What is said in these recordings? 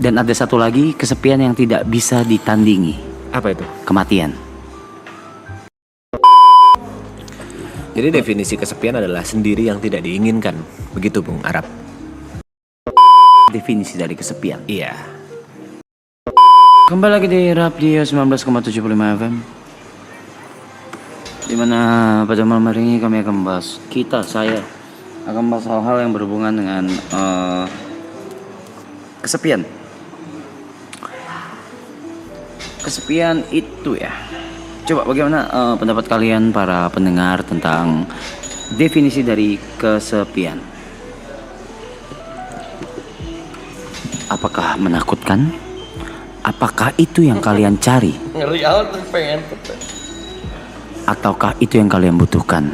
Dan ada satu lagi, kesepian yang tidak bisa ditandingi. Apa itu? Kematian. Jadi definisi kesepian adalah sendiri yang tidak diinginkan. Begitu Bung Arab. Definisi dari kesepian. Iya. Kembali lagi di Radio 19,75 FM. Dimana pada malam hari ini kami akan membahas, saya akan membahas hal-hal yang berhubungan dengan kesepian. Kesepian itu ya. Coba bagaimana pendapat kalian para pendengar tentang definisi dari kesepian? Apakah menakutkan? Apakah itu yang kalian cari? Ngeri amat pengen. Ataukah itu yang kalian butuhkan?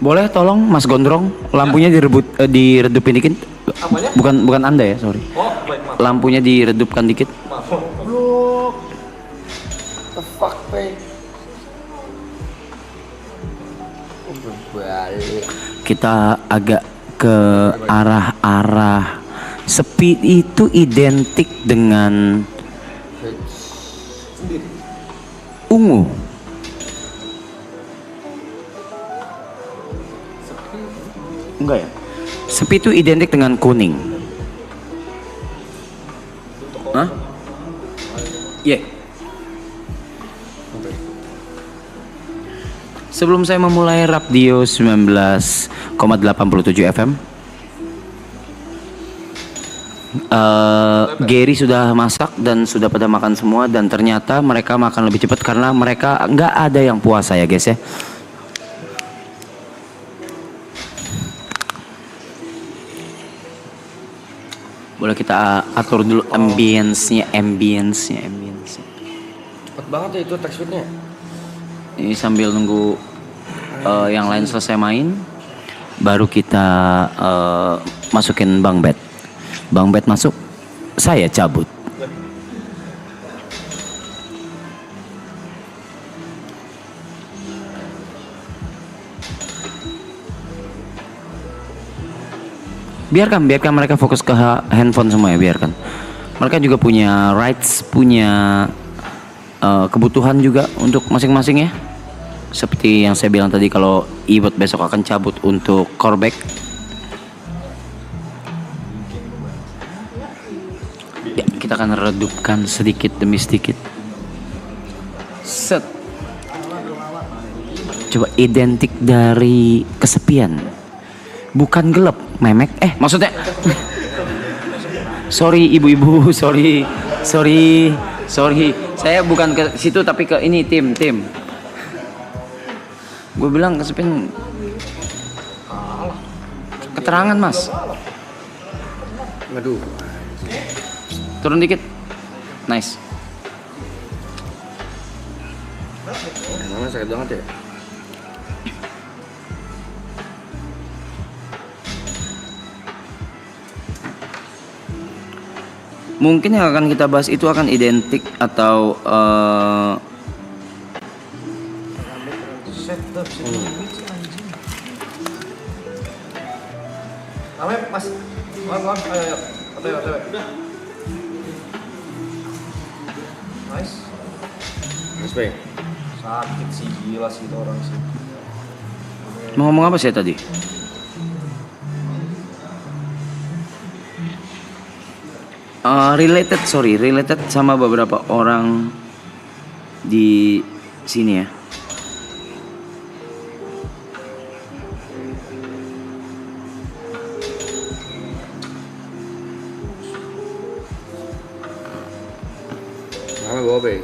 Boleh tolong Mas Gondrong, lampunya diredupin dikit. Apanya? Bukan Anda ya, sorry. Oh, baik, maaf. Lampunya diredupkan dikit. Maaf. Blok. The fuck, Pe? Berbalik. Kita agak ke arah-arah sepi itu identik dengan ungu. Enggak ya? Sepi itu identik dengan kuning. Hah? Iya. Sebelum saya memulai Radio 19,87 FM, Gary sudah masak dan sudah pada makan semua, dan ternyata mereka makan lebih cepat karena mereka nggak ada yang puasa ya guys ya. Boleh kita atur dulu ambience-nya. Cepet banget ya itu text tweetnya. Ini sambil nunggu yang lain selesai main, baru kita masukin Bang Bet. Bang Bet masuk, saya cabut. Biarkan mereka fokus ke handphone semua ya, biarkan. Mereka juga punya rights, punya kebutuhan juga untuk masing-masing ya. Seperti yang saya bilang tadi, kalau Ibot besok akan cabut untuk coreback. Ya, kita akan redupkan sedikit demi sedikit. Set. Coba identik dari kesepian. Bukan gelap, memek. Maksudnya sorry ibu-ibu, sorry. Saya bukan ke situ tapi ke ini tim. Gue bilang kesepian. Keterangan mas. Aduh. Turun dikit. Nice. Emangnya sakit banget ya? Mungkin yang akan kita bahas itu akan identik atau Namanya Mas. Maaf. Ayo. Otw. Nice. Mas Pe. Sakit sih, gila sih itu orang sih. mau ngomong apa sih tadi? Related sama beberapa orang di sini ya. Namanya gue Pe.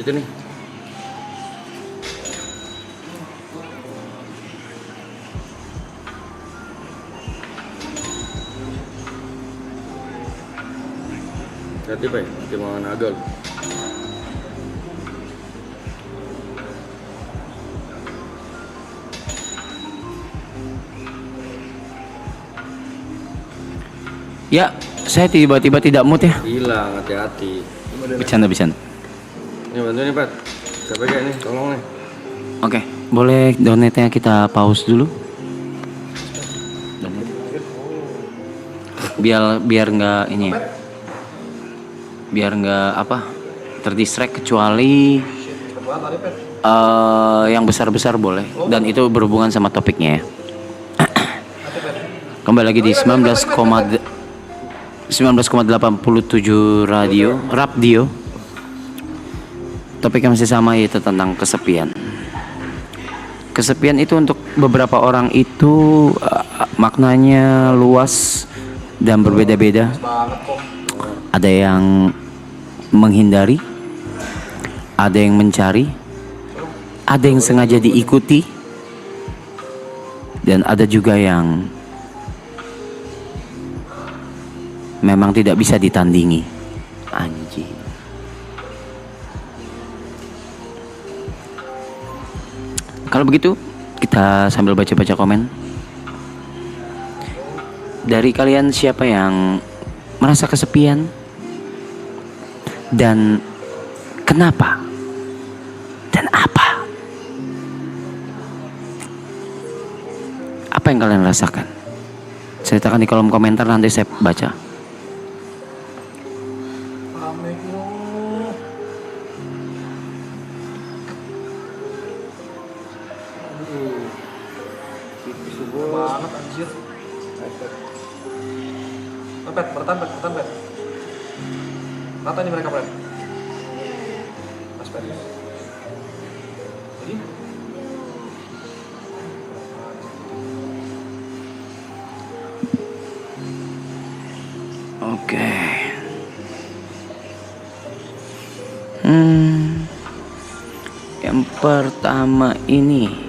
Gitu nih. Hati Pak, jangan agak. Ya, saya tiba-tiba tidak mood ya. Hilang, hati-hati. Bercanda. Ini bantu nih Pak. Saya pakai nih, tolong nih. Oke, boleh donate-nya kita pause dulu. Donate. Biar nggak ini ya. Biar nggak apa terdistract, kecuali yang besar-besar boleh, dan itu berhubungan sama topiknya ya. Kembali lagi di 19,87 radio. Topiknya masih sama, yaitu tentang kesepian. Kesepian itu untuk beberapa orang itu maknanya luas dan berbeda-beda. Ada yang menghindari, ada yang mencari, ada yang sengaja diikuti, dan ada juga yang memang tidak bisa ditandingi. Anjing. Kalau begitu, kita sambil baca-baca komen. Dari kalian siapa yang merasa kesepian? Dan kenapa? Dan apa? Apa yang kalian rasakan? Ceritakan di kolom komentar, nanti saya baca. Banget anjir. Pet, bertahan pet. Rata nih mereka pet. Mas pet. Jadi Oke. Yang pertama ini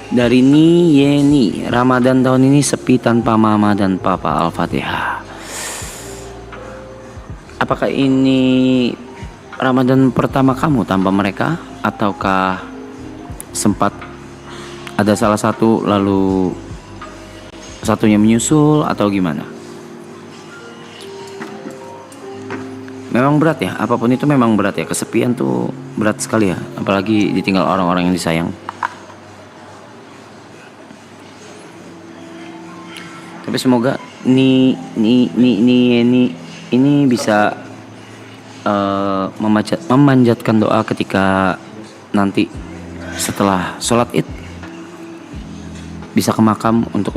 dari Yeni. Ramadan tahun ini sepi tanpa mama dan papa. Al-Fatihah. Apakah ini Ramadan pertama kamu tanpa mereka, ataukah sempat ada salah satu lalu satunya menyusul, atau gimana? Memang berat ya, apapun itu memang berat ya. Kesepian tuh berat sekali ya, apalagi ditinggal orang-orang yang disayang. Tapi semoga ini bisa memanjatkan doa ketika nanti setelah sholat Id, bisa ke makam untuk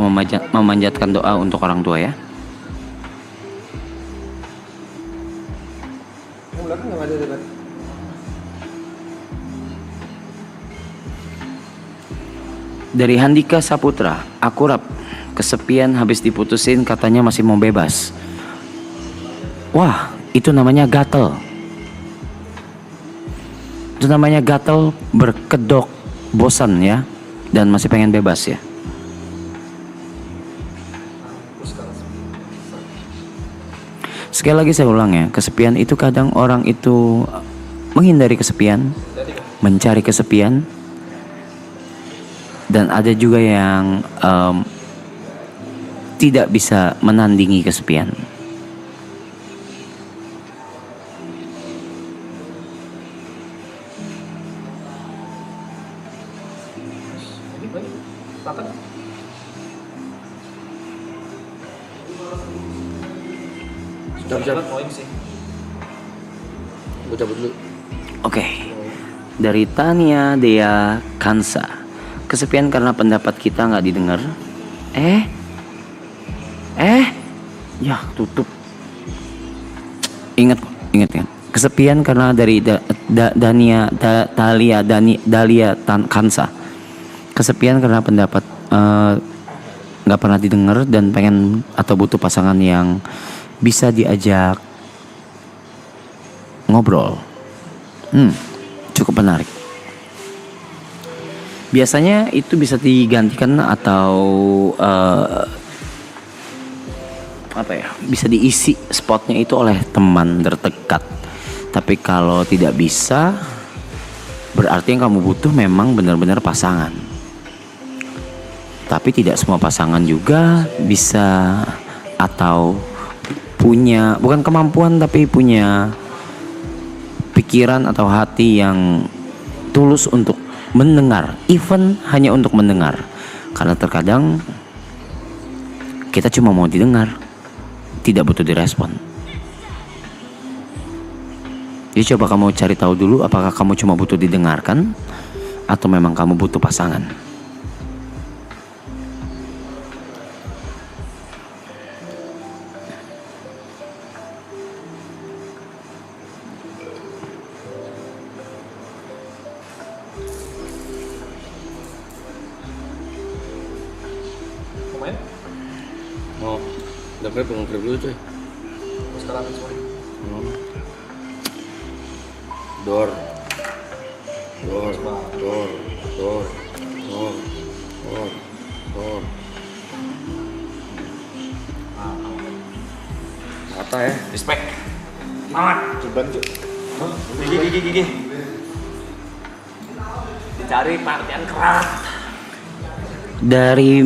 memanjatkan doa untuk orang tua ya. belakang nggak ada debat. Dari Handika Saputra, akurap, kesepian habis diputusin katanya masih mau bebas. Wah, itu namanya gatel. Itu namanya gatel berkedok, bosan ya, dan masih pengen bebas ya. Sekali lagi saya ulang ya, kesepian itu kadang orang itu menghindari kesepian, mencari kesepian, dan ada juga yang tidak bisa menandingi kesepian. Jalan poin sih. Gue cabut dulu. Oke. Dari Tania Dea Kansa, kesepian karena pendapat kita nggak didengar. Ya tutup. Ingat. Kesepian karena dari Dalia Kansa. Kesepian karena pendapat nggak pernah didengar dan pengen atau butuh pasangan yang bisa diajak ngobrol. cukup menarik. Biasanya itu bisa digantikan atau bisa diisi spotnya itu oleh teman terdekat. Tapi kalau tidak bisa, berarti yang kamu butuh memang benar-benar pasangan. Tapi tidak semua pasangan juga bisa atau punya, bukan kemampuan tapi punya pikiran atau hati yang tulus untuk mendengar, even hanya untuk mendengar. Karena terkadang kita cuma mau didengar, tidak butuh direspon. Jadi coba kamu cari tahu dulu, apakah kamu cuma butuh didengarkan atau memang kamu butuh pasangan. Main? Oh, udah pengen grab dulu cuy. Sekarang sorry. Dor. Mata ya, respect. Semangat. Coba cuy. Gigi. Dicari partian keras. Dari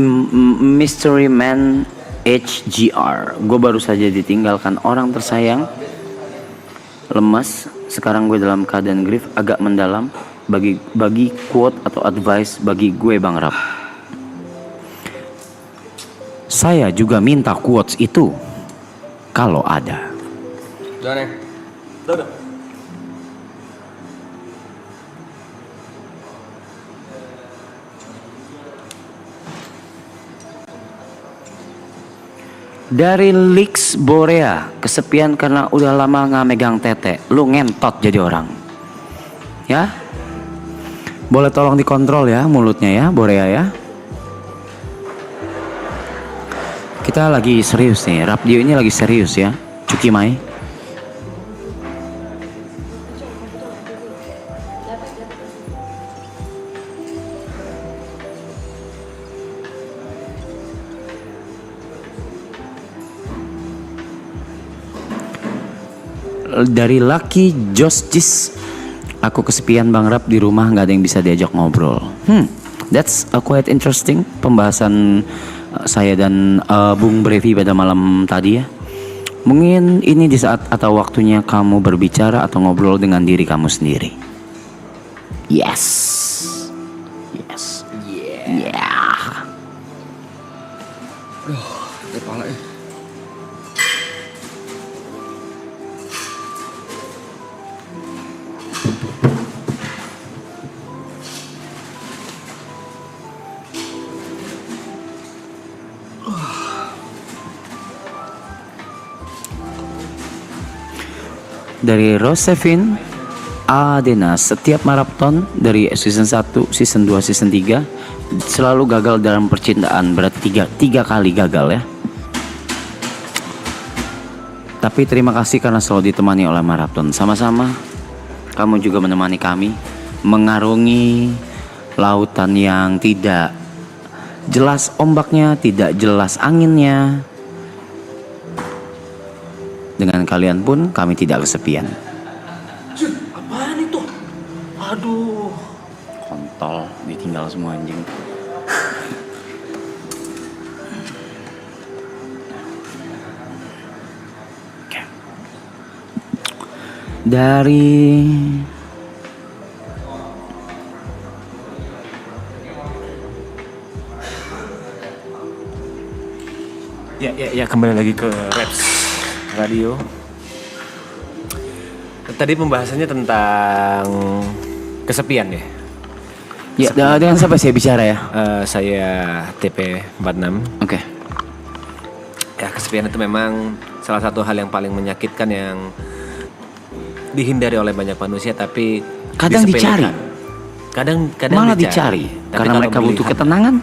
Mystery Man HGR, gue baru saja ditinggalkan orang tersayang, lemas. Sekarang gue dalam keadaan grief agak mendalam. Bagi quote atau advice bagi gue Bang Rap. Saya juga minta quotes itu kalau ada. Udah nih. Udah. Dari Lix Borea, kesepian karena udah lama nggak megang tete. Lu ngentot jadi orang. Ya? Boleh tolong dikontrol ya mulutnya ya, Borea ya. Kita lagi serius nih, Rapdio ini lagi serius ya. Cuki Mai. Dari Lucky Justice, aku kesepian Bang Rap di rumah, nggak ada yang bisa diajak ngobrol. That's quite interesting pembahasan saya dan Bung Brevi pada malam tadi ya. Mungkin ini di saat atau waktunya kamu berbicara atau ngobrol dengan diri kamu sendiri. Yes. Yeah. Kepala ya. Dari Rosevin Adena, setiap maraton dari season 1, season 2, season 3 selalu gagal dalam percintaan. Berarti tiga kali gagal ya. Tapi terima kasih karena selalu ditemani oleh maraton. Sama-sama kamu juga menemani kami mengarungi lautan yang tidak jelas ombaknya, tidak jelas anginnya. Dengan kalian pun kami tidak kesepian. Apaan itu? Aduh. Kontol, ditinggal semua anjing. Oke. Dari Ya kembali lagi ke Raps Radio. Tadi pembahasannya tentang kesepian ya. ya dengan siapa saya bicara ya? Saya TP46. Oke. Ya, kesepian itu memang salah satu hal yang paling menyakitkan yang dihindari oleh banyak manusia, tapi Kadang dicari. Kadang Malah dicari Tapi karena kalau mereka butuh melihat- ketenangan.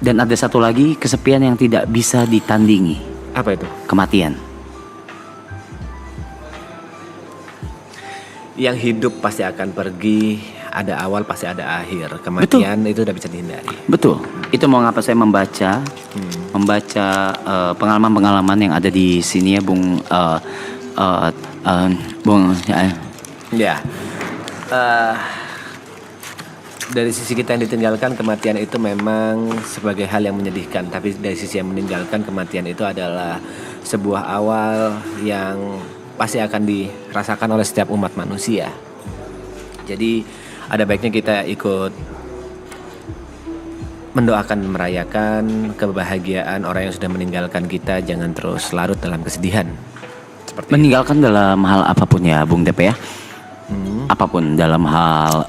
Dan ada satu lagi kesepian yang tidak bisa ditandingi, Apa itu? kematian. yang hidup pasti akan pergi, ada awal pasti ada akhir. Kematian itu udah bisa dihindari. Betul. Itu mau ngapa saya membaca pengalaman-pengalaman yang ada di sini ya, Bung. Bung. Ya. Dari sisi kita yang ditinggalkan, kematian itu memang sebagai hal yang menyedihkan. Tapi dari sisi yang meninggalkan, kematian itu adalah sebuah awal yang pasti akan dirasakan oleh setiap umat manusia. Jadi ada baiknya kita ikut mendoakan dan merayakan kebahagiaan orang yang sudah meninggalkan kita. Jangan terus larut dalam kesedihan. Seperti Meninggalkan dalam hal apapun ya, Bung Tepe ya. Apapun, dalam hal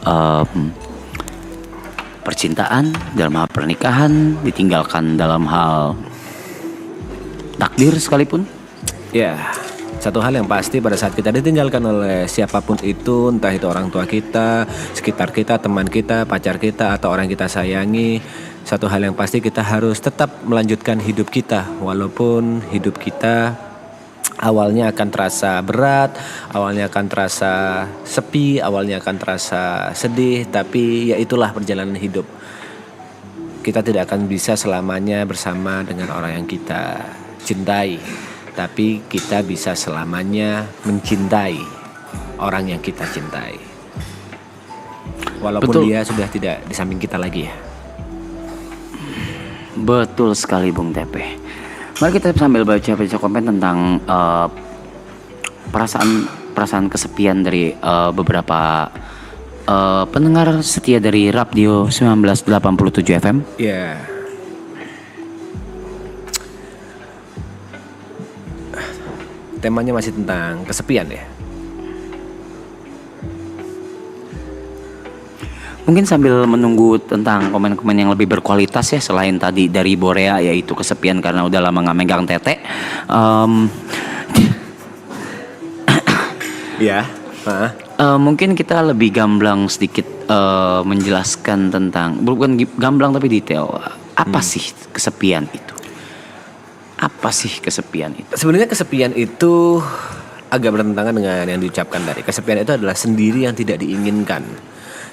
percintaan, dalam hal pernikahan, ditinggalkan dalam hal takdir sekalipun. Ya, satu hal yang pasti pada saat kita ditinggalkan oleh siapapun itu, entah itu orang tua kita, sekitar kita, teman kita, pacar kita, atau orang kita sayangi, satu hal yang pasti kita harus tetap melanjutkan hidup kita. Walaupun hidup kita awalnya akan terasa berat, awalnya akan terasa sepi, awalnya akan terasa sedih, tapi ya itulah perjalanan hidup. Kita tidak akan bisa selamanya bersama dengan orang yang kita cintai, tapi kita bisa selamanya mencintai orang yang kita cintai. Walaupun Betul. dia sudah tidak di samping kita lagi ya. Betul sekali, Bung Tepe. Mari kita sambil baca komen tentang perasaan kesepian dari beberapa pendengar setia dari Radio 1987 FM. Ya. Temanya masih tentang kesepian ya. Mungkin sambil menunggu tentang komen-komen yang lebih berkualitas ya, selain tadi dari Borea yaitu kesepian karena udah lama nggak megang tete. Ya. Mungkin kita lebih gamblang sedikit menjelaskan tentang, bukan gamblang tapi detail. Apa sih kesepian itu? Apa sih kesepian itu? Sebenarnya kesepian itu agak bertentangan dengan yang diucapkan tadi. Kesepian itu adalah sendiri yang tidak diinginkan.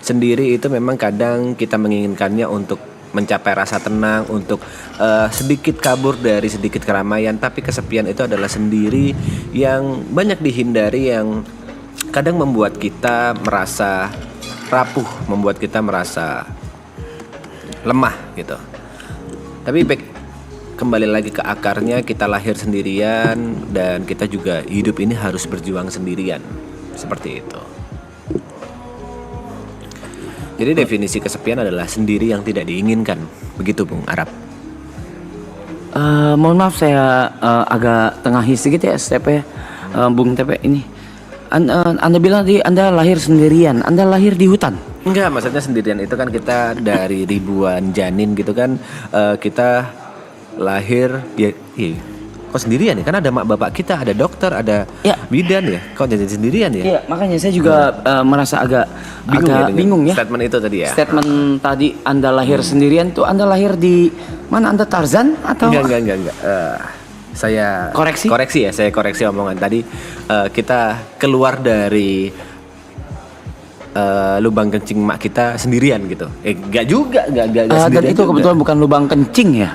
Sendiri itu memang kadang kita menginginkannya untuk mencapai rasa tenang, untuk sedikit kabur dari sedikit keramaian. Tapi kesepian itu adalah sendiri yang banyak dihindari, yang kadang membuat kita merasa rapuh, membuat kita merasa lemah gitu. Tapi kembali lagi ke akarnya, kita lahir sendirian dan kita juga hidup ini harus berjuang sendirian. Seperti itu. Jadi definisi kesepian adalah sendiri yang tidak diinginkan. Begitu Bung Arab. Mohon maaf saya agak tengahi sedikit ya, Tepe, Bung Tepe ini. Anda bilang tadi Anda lahir sendirian, Anda lahir di hutan. Enggak, maksudnya sendirian itu kan kita dari ribuan janin gitu kan, kita lahir ya, kok sendirian ya? Kan ada mak bapak kita, ada dokter, ada Ya. bidan ya. Kok jadi sendirian ya? Iya, makanya saya juga merasa agak dengan bingung ya. statement itu tadi ya. Statement tadi Anda lahir sendirian tuh, Anda lahir di mana? Anda Tarzan atau? Enggak. Saya Koreksi ya, saya koreksi omongan tadi. Kita keluar dari lubang kencing mak kita sendirian gitu. Enggak juga, enggak Dan sendirian. itu juga. kebetulan bukan lubang kencing ya.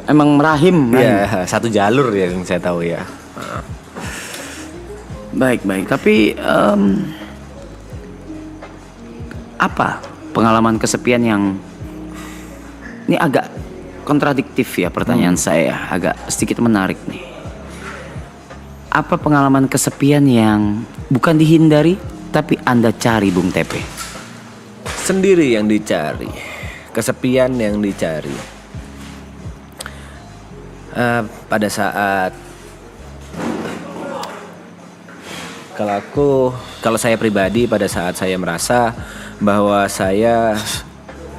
Emang rahim. Ya, satu jalur yang saya tahu ya. Baik. Tapi apa pengalaman kesepian yang ini agak kontradiktif ya pertanyaan saya, agak sedikit menarik nih. Apa pengalaman kesepian yang bukan dihindari tapi Anda cari, Bung Tepe? Sendiri yang dicari, kesepian yang dicari. Pada saat kalau saya pribadi, pada saat saya merasa bahwa saya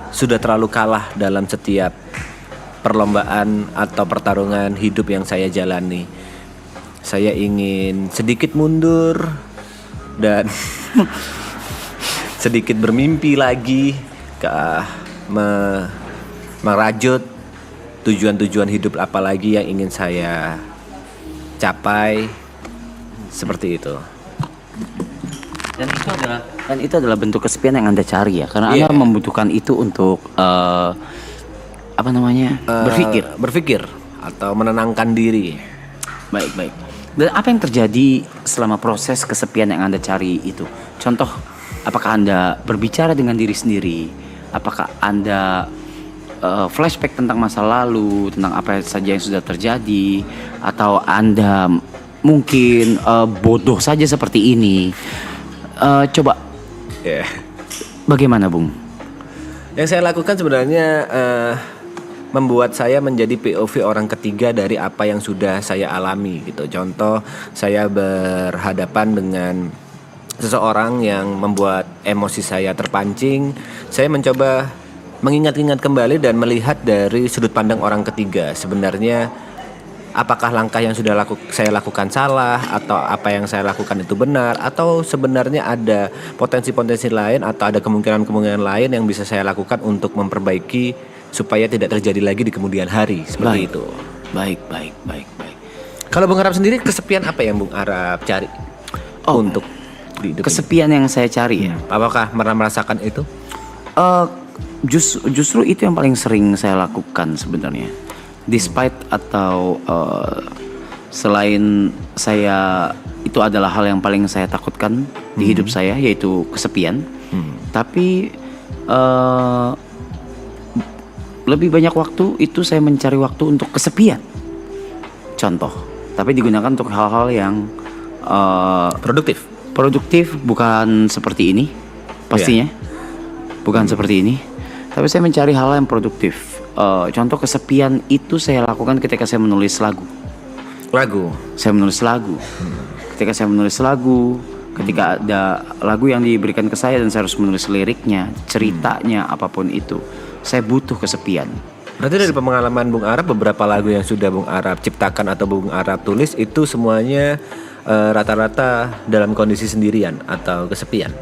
sudah terlalu kalah dalam setiap perlombaan atau pertarungan hidup yang saya jalani. Saya ingin sedikit mundur dan sedikit bermimpi lagi ke merajut tujuan-tujuan hidup apa lagi yang ingin saya capai, seperti itu. Dan itu adalah bentuk kesepian yang Anda cari ya, karena Anda membutuhkan itu untuk berpikir. Atau menenangkan diri. Baik. Dan apa yang terjadi selama proses kesepian yang Anda cari itu? Contoh, apakah Anda berbicara dengan diri sendiri? Apakah Anda flashback tentang masa lalu, tentang apa saja yang sudah terjadi? Atau Anda mungkin bodoh saja seperti ini? Coba, bagaimana Bung? Yang saya lakukan sebenarnya membuat saya menjadi POV orang ketiga dari apa yang sudah saya alami gitu. Contoh, saya berhadapan dengan seseorang yang membuat emosi saya terpancing. Saya mencoba mengingat-ingat kembali dan melihat dari sudut pandang orang ketiga. Sebenarnya apakah langkah yang sudah saya lakukan salah, atau apa yang saya lakukan itu benar, atau sebenarnya ada potensi-potensi lain atau ada kemungkinan-kemungkinan lain yang bisa saya lakukan untuk memperbaiki supaya tidak terjadi lagi di kemudian hari, seperti itu. Baik. Kalau Bung Arap sendiri, kesepian apa yang Bung Arap cari untuk di hidup kesepian yang saya cari ya? Apakah pernah merasakan itu? Justru itu yang paling sering saya lakukan sebenarnya. Despite atau selain saya, itu adalah hal yang paling saya takutkan di hidup saya, yaitu kesepian. Tapi lebih banyak waktu itu saya mencari waktu untuk kesepian. Contoh, tapi digunakan untuk hal-hal yang produktif, bukan seperti ini pastinya. Bukan seperti ini. Tapi saya mencari hal yang produktif. Contoh kesepian itu saya lakukan ketika saya menulis lagu. Saya menulis lagu. Ketika saya menulis lagu, ketika ada lagu yang diberikan ke saya dan saya harus menulis liriknya, ceritanya, apapun itu, saya butuh kesepian. Berarti dari pengalaman Bung Arap, beberapa lagu yang sudah Bung Arap ciptakan atau Bung Arap tulis itu semuanya rata-rata dalam kondisi sendirian atau kesepian?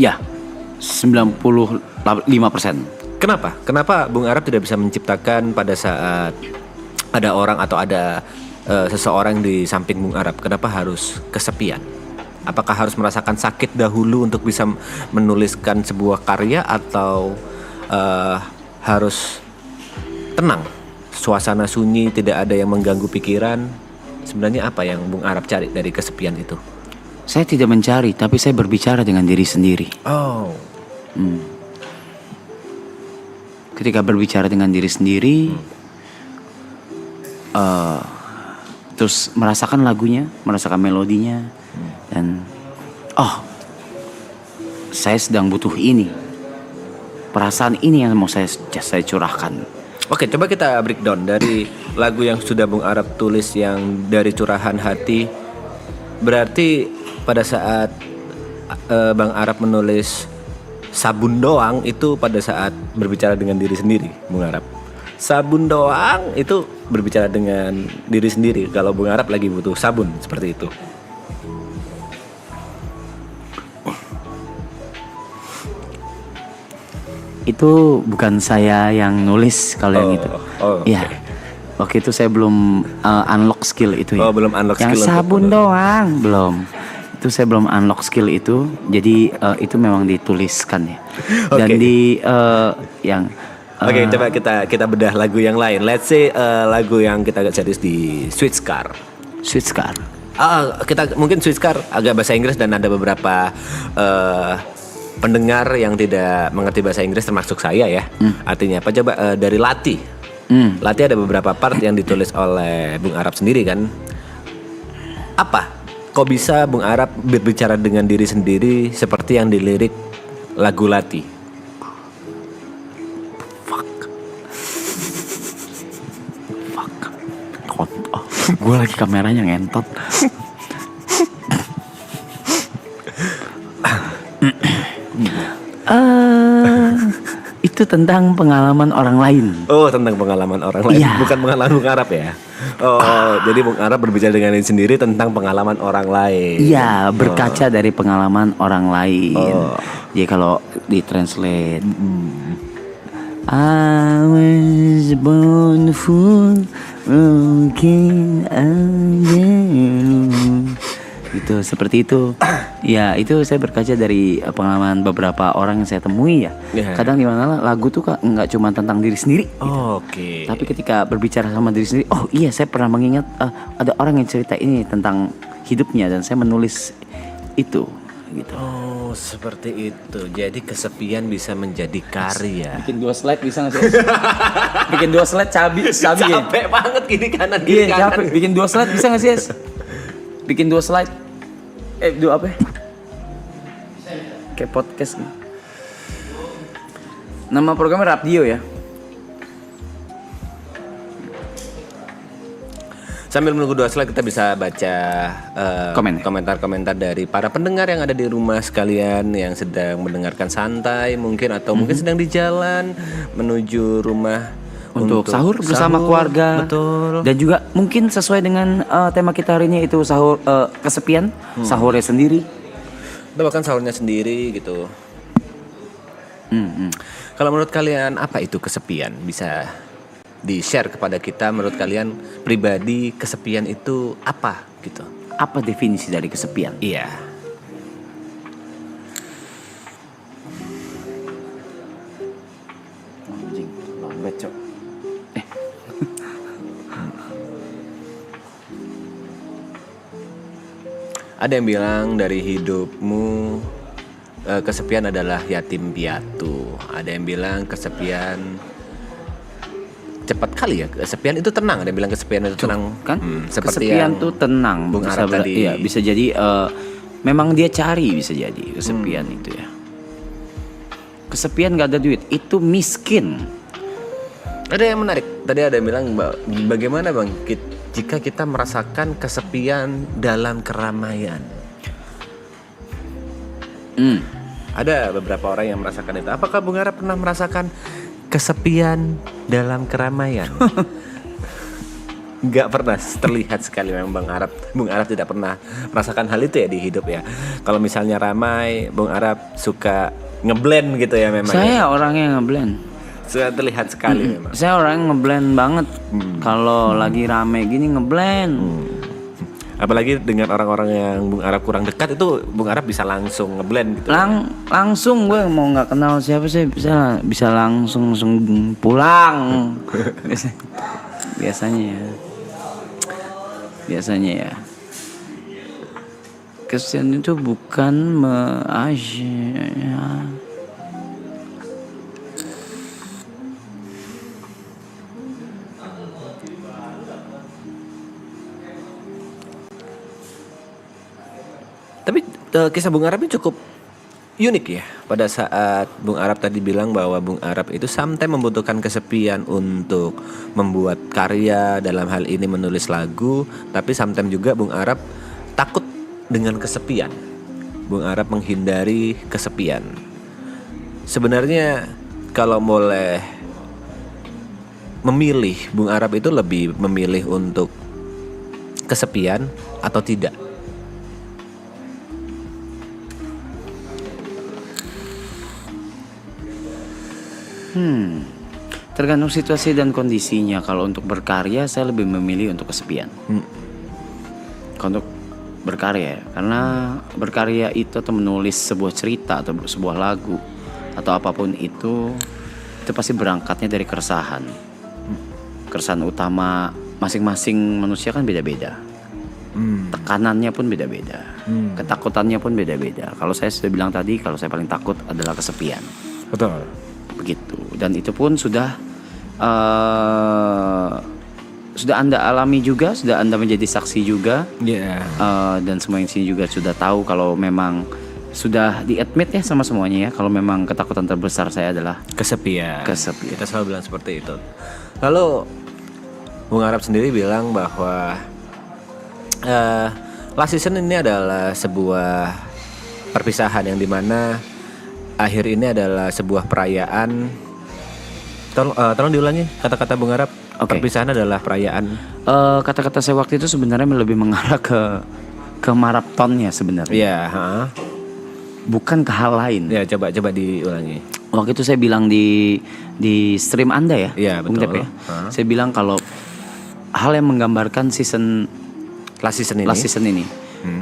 Ya, 95%. Kenapa? Kenapa Bung Arap tidak bisa menciptakan pada saat ada orang atau ada seseorang di samping Bung Arap? Kenapa harus kesepian? Apakah harus merasakan sakit dahulu untuk bisa menuliskan sebuah karya, atau harus tenang, suasana sunyi, tidak ada yang mengganggu pikiran? Sebenarnya apa yang Bung Arap cari dari kesepian itu? Saya tidak mencari, tapi saya berbicara dengan diri sendiri. Ketika berbicara dengan diri sendiri, terus merasakan lagunya, merasakan melodinya, dan saya sedang butuh ini, perasaan ini yang mau saya curahkan. Oke, coba kita breakdown dari lagu yang sudah Bung Arap tulis yang dari curahan hati. Berarti pada saat Bang Arap menulis Sabun Doang itu pada saat berbicara dengan diri sendiri, Bung Arap. Sabun doang itu berbicara dengan diri sendiri. Kalau Bung Arap lagi butuh sabun, seperti itu. Itu bukan saya yang nulis kalau yang itu. Ya, waktu itu saya belum unlock skill itu ya. Belum unlock yang skill. Yang sabun doang belum. Itu saya belum unlock skill itu. Jadi itu memang dituliskan ya. Dan Oke, coba kita bedah lagu yang lain. Let's say lagu yang kita jadi di Sweet Scar. Kita mungkin Sweet Scar agak bahasa Inggris dan ada beberapa pendengar yang tidak mengerti bahasa Inggris termasuk saya ya. Artinya apa? Coba dari Lati. Lati ada beberapa part yang ditulis oleh Bung Arap sendiri kan. Apa? Kok bisa Bung Arap berbicara dengan diri sendiri seperti yang dilirik lagu Lati? Gue lagi kameranya ngentot. Itu tentang pengalaman orang lain. Tentang pengalaman orang lain, bukan pengalaman Bung Arap ya. Jadi Bung Arap berbicara dengan diri sendiri tentang pengalaman orang lain. Iya, berkaca dari pengalaman orang lain. Jadi kalau ditranslate I was born full, mungkin again. Gitu, seperti itu. Ya, itu saya berkaca dari pengalaman beberapa orang yang saya temui ya. Yeah. Kadang di mana lagu tuh nggak cuma tentang diri sendiri. Oke. Tapi ketika berbicara sama diri sendiri, oh iya saya pernah mengingat ada orang yang cerita ini tentang hidupnya dan saya menulis itu gitu. Oh, seperti itu. Jadi kesepian bisa menjadi karya. Bikin 2 slide bisa nggak sih? Bikin 2 slide cabi ya? Capek banget kiri kanan Iya capek. Bikin 2 slide bisa nggak sih? Es? Bikin 2 slide. 2 apa? Kayak podcast nih. Nama programnya Radio ya. Sambil menunggu 2 slide kita bisa baca komentar-komentar dari para pendengar yang ada di rumah sekalian yang sedang mendengarkan santai mungkin atau mungkin sedang di jalan menuju rumah Untuk sahur bersama keluarga. Betul. Dan juga mungkin sesuai dengan tema kita hari ini itu sahur kesepian, sahurnya sendiri. Atau bahkan sahurnya sendiri gitu. Kalau menurut kalian apa itu kesepian? Bisa di-share kepada kita, menurut kalian pribadi kesepian itu apa gitu? Apa definisi dari kesepian? Iya. Anjing, lambat cok. Ada yang bilang dari hidupmu kesepian adalah yatim piatu. Ada yang bilang kesepian cepat kali ya. Kesepian itu tenang. Ada yang bilang kesepian itu tenang. Kan? Seperti kesepian yang tuh tenang. Bung Arab tadi. Iya, bisa jadi memang dia cari, bisa jadi kesepian itu ya. Kesepian gak ada duit, itu miskin. Ada yang menarik. Tadi ada yang bilang bagaimana bang jika kita merasakan kesepian dalam keramaian. Ada beberapa orang yang merasakan itu. Apakah Bung Arab pernah merasakan kesepian dalam keramaian? Nggak pernah, terlihat sekali memang Bung Arab tidak pernah merasakan hal itu ya di hidup ya. Kalau misalnya ramai, Bung Arab suka ngeblend gitu ya memang. Saya orangnya ngeblend. Sudah terlihat sekali memang. Saya orangnya ngeblend banget. Kalau lagi rame gini ngeblend. Apalagi dengan orang-orang yang Bung Arab kurang dekat itu Bung Arab bisa langsung ngeblend gitu. Langsung gue mau nggak kenal siapa sih bisa langsung pulang. Biasanya ya. Kesepian itu bukan Tapi kisah Bung Arab ini cukup unik ya. Pada saat Bung Arab tadi bilang bahwa Bung Arab itu sometimes membutuhkan kesepian untuk membuat karya, dalam hal ini menulis lagu. Tapi sometimes juga Bung Arab takut dengan kesepian. Bung Arab menghindari kesepian. Sebenarnya kalau boleh memilih, Bung Arab itu lebih memilih untuk kesepian atau tidak? Tergantung situasi dan kondisinya. Kalau untuk berkarya saya lebih memilih untuk kesepian. Kalau untuk berkarya, karena berkarya itu atau menulis sebuah cerita atau sebuah lagu atau apapun itu pasti berangkatnya dari keresahan. Keresahan utama masing-masing manusia kan beda-beda. Tekanannya pun beda-beda. Ketakutannya pun beda-beda. Kalau saya sudah bilang tadi, kalau saya paling takut adalah kesepian. Betul. Begitu. Dan itu pun sudah Anda alami juga, sudah Anda menjadi saksi juga. Dan semua yang sini juga sudah tahu kalau memang sudah di-admit ya sama semuanya ya, kalau memang ketakutan terbesar saya adalah kesepian. Kesepian. Kita selalu bilang seperti itu. Lalu Bung Arab sendiri bilang bahwa last season ini adalah sebuah perpisahan yang dimana akhir ini adalah sebuah perayaan. Tolong diulangi kata-kata Bung Arab. Okay. Perpisahan adalah perayaan. Kata-kata saya waktu itu sebenarnya lebih mengarah ke maratonnya sebenarnya. Iya. Bukan ke hal lain. Ya coba diulangi. Waktu itu saya bilang di stream Anda ya, Iya, Bung betul. Tep ya. Saya bilang kalau hal yang menggambarkan Last season ini. last season ini,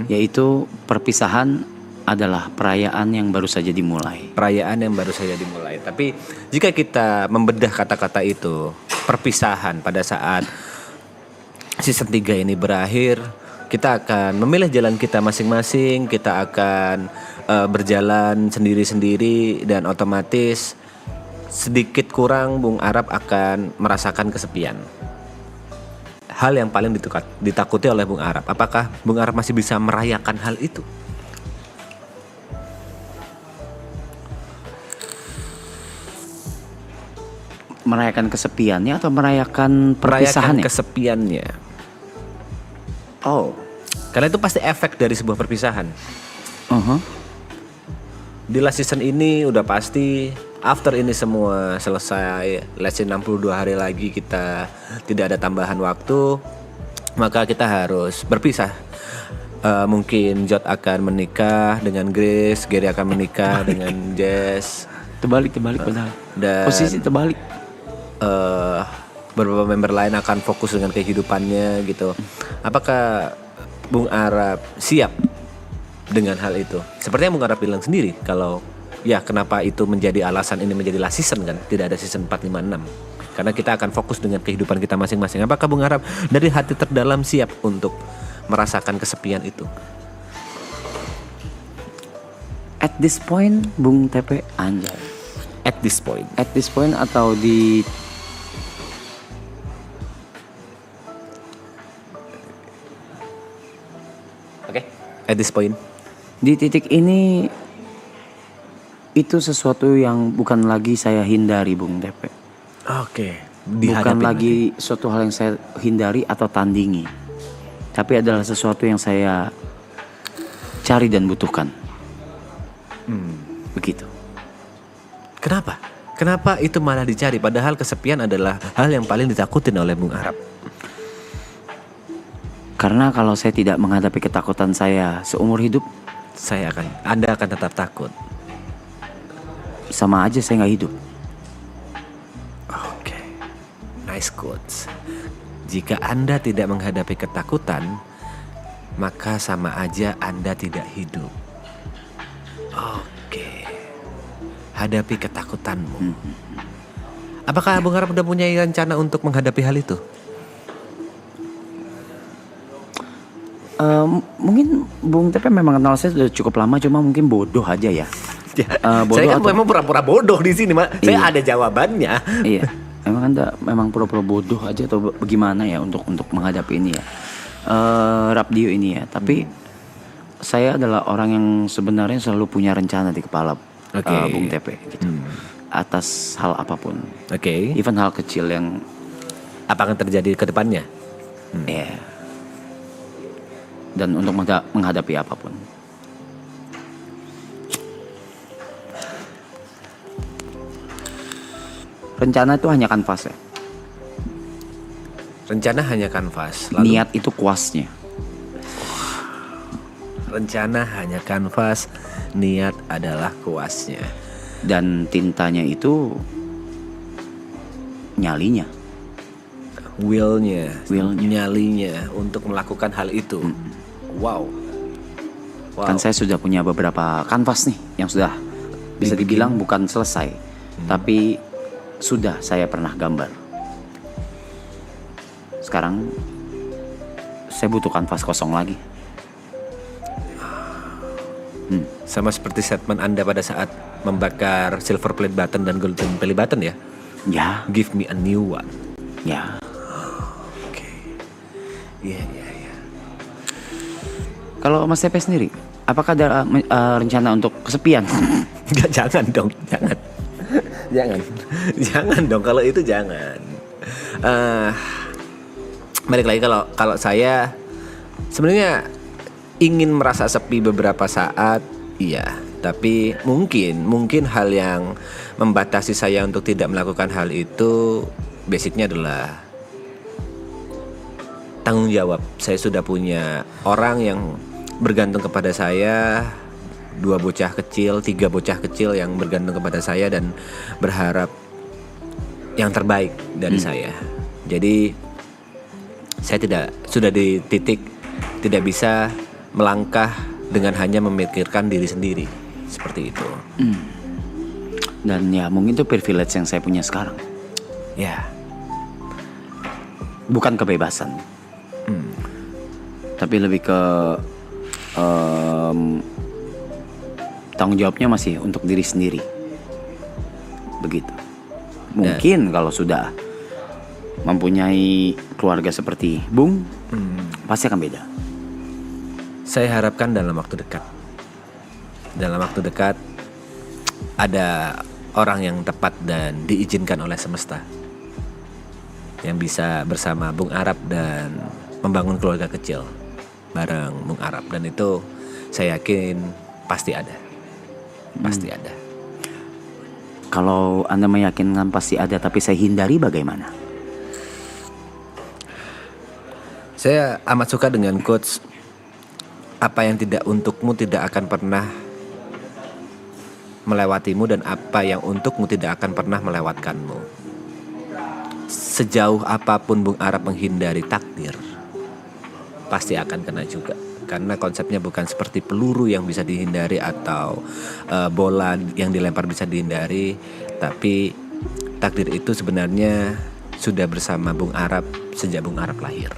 yaitu perpisahan adalah perayaan yang baru saja dimulai. Perayaan yang baru saja dimulai. Tapi jika kita membedah kata-kata itu, perpisahan pada saat season 3 ini berakhir, kita akan memilih jalan kita masing-masing, kita akan berjalan sendiri-sendiri, dan otomatis sedikit kurang Bung Arab akan merasakan kesepian. Hal yang paling ditakuti oleh Bung Arab, apakah Bung Arab masih bisa merayakan hal itu? Merayakan kesepiannya atau merayakan Merayakan perpisahannya? kesepiannya. Oh, Karena itu pasti efek dari sebuah perpisahan. Di last season ini udah pasti, after ini semua selesai, let's say 62 hari lagi kita tidak ada tambahan waktu, maka kita harus berpisah. Mungkin Jod akan menikah dengan Grace, Gary akan menikah dengan Jess, terbalik padahal. dan Posisi terbalik. beberapa member lain akan fokus dengan kehidupannya gitu. Apakah Bung Arab siap dengan hal itu? Sepertinya Bung Arab bilang sendiri kalau ya kenapa itu menjadi alasan ini menjadi last season kan, tidak ada season 4, 5, 6. Karena kita akan fokus dengan kehidupan kita masing-masing. Apakah Bung Arab dari hati terdalam siap untuk merasakan kesepian itu? At this point, Bung Tepe anjay. At this point. At this point atau di Oke. At this point. titik ini itu sesuatu yang bukan lagi saya hindari, Bung Tepe. Oke. Bukan lagi suatu hal yang saya hindari atau tandingi, tapi adalah sesuatu yang saya cari dan butuhkan. Begitu. Kenapa? Kenapa itu malah dicari? Padahal kesepian adalah hal yang paling ditakutin oleh Bung Arab. Karena kalau saya tidak menghadapi ketakutan saya seumur hidup, Anda akan tetap takut. sama aja saya nggak hidup. Oke, nice quotes. Jika Anda tidak menghadapi ketakutan, maka sama aja Anda tidak hidup. Oke, hadapi ketakutanmu. Apakah Bung Arab udah punya rencana untuk menghadapi hal itu? Mungkin Bung Tepe memang kenal saya sudah cukup lama, cuma mungkin bodoh aja ya. Bodoh Saya kan atau- memang pura-pura bodoh di sini, Mak. Saya Iya. ada jawabannya. Iya, memang pura-pura bodoh aja atau bagaimana ya untuk menghadapi ini ya, Rapdio ini ya. Tapi saya adalah orang yang sebenarnya selalu punya rencana di kepala, Oke. Bung Tepe gitu. Atas hal apapun, Oke. even hal kecil yang Apa akan terjadi ke depannya? ya, dan untuk menghadapi apapun. Rencana itu hanya kanvas ya. Rencana hanya kanvas. Lalu Niat itu kuasnya. rencana hanya kanvas, niat adalah kuasnya. Dan tintanya itu nyalinya. Willnya, Willnya. nyalinya untuk melakukan hal itu. Wow. Kan saya sudah punya beberapa kanvas nih yang sudah bisa dibilang bukan selesai, tapi sudah saya pernah gambar. Sekarang saya butuh kanvas kosong lagi. Sama seperti statement Anda pada saat membakar silver play button dan golden play button ya. Ya, Give me a new one. ya. Oke. Iya. Kalau Mas Tepe sendiri, apakah ada rencana untuk kesepian? Enggak, jangan dong, jangan. Jangan dong, kalau itu jangan. Balik lagi, kalau saya sebenarnya ingin merasa sepi beberapa saat, iya. Tapi mungkin hal yang membatasi saya untuk tidak melakukan hal itu basicnya adalah tanggung jawab. Saya sudah punya orang yang bergantung kepada saya 2 bocah kecil, 3 bocah kecil yang bergantung kepada saya dan berharap yang terbaik dari saya. Jadi saya sudah di titik tidak bisa melangkah dengan hanya memikirkan diri sendiri. Seperti itu. Dan ya mungkin itu privilege yang saya punya sekarang. Ya. Bukan kebebasan, tapi lebih ke tanggung jawabnya masih untuk diri sendiri. Begitu. Mungkin kalau sudah mempunyai keluarga seperti Bung, pasti akan beda. Saya harapkan dalam waktu dekat. Dalam waktu dekat ada orang yang tepat dan diizinkan oleh semesta yang bisa bersama Bung Arab dan membangun keluarga kecil bareng Bung Arab, dan itu saya yakin pasti ada. Pasti ada. Kalau Anda meyakinkan pasti ada, tapi saya hindari bagaimana? Saya amat suka dengan quotes, apa yang tidak untukmu tidak akan pernah melewatimu, dan apa yang untukmu tidak akan pernah melewatkanmu. Sejauh apapun Bung Arab menghindari takdir, pasti akan kena juga. Karena konsepnya bukan seperti peluru yang bisa dihindari atau bola yang dilempar bisa dihindari, tapi takdir itu sebenarnya sudah bersama Bung Arab sejak Bung Arab lahir.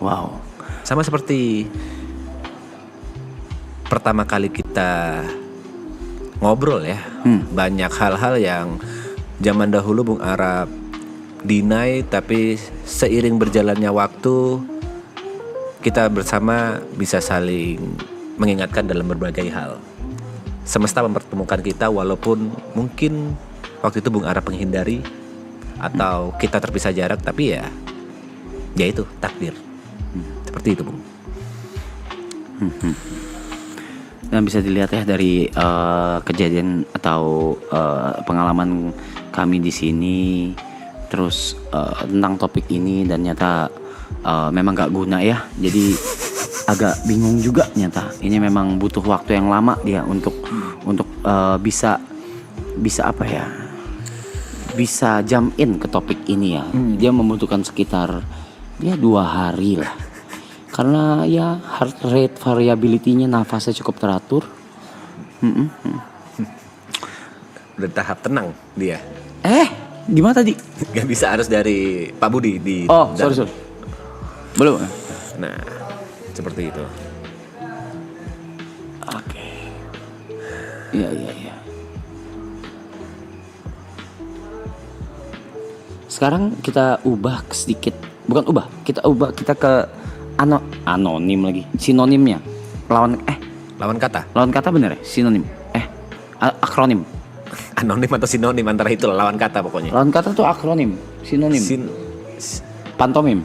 Wow. Sama seperti pertama kali kita ngobrol ya, banyak hal-hal yang zaman dahulu Bung Arab deny, tapi seiring berjalannya waktu kita bersama bisa saling mengingatkan dalam berbagai hal. Semesta mempertemukan kita walaupun mungkin waktu itu Bung Arab menghindari atau kita terpisah jarak, tapi ya itu takdir. Seperti itu, Bung. Dan bisa dilihat ya dari kejadian atau pengalaman kami di sini, terus tentang topik ini, dan nyata memang gak guna ya. Jadi agak bingung juga nyata. Ini memang butuh waktu yang lama dia untuk bisa apa ya? Bisa jump in ke topik ini ya. Dia membutuhkan sekitar 2 hari lah. Karena ya heart rate variability-nya, nafasnya cukup teratur. Udah tahap tenang dia. Gimana tadi? Gak bisa harus dari Pak Budi di. Oh, sorry. Belum. Nah, seperti itu. Oke. Iya. Sekarang kita ubah sedikit. Bukan ubah, kita ke anonim lagi. Sinonimnya. Lawan kata. Lawan kata bener ya? Sinonim. Akronim. Anonim atau sinonim, antara itu lawan kata pokoknya. Lawan kata tuh akronim, sinonim. Pantomim.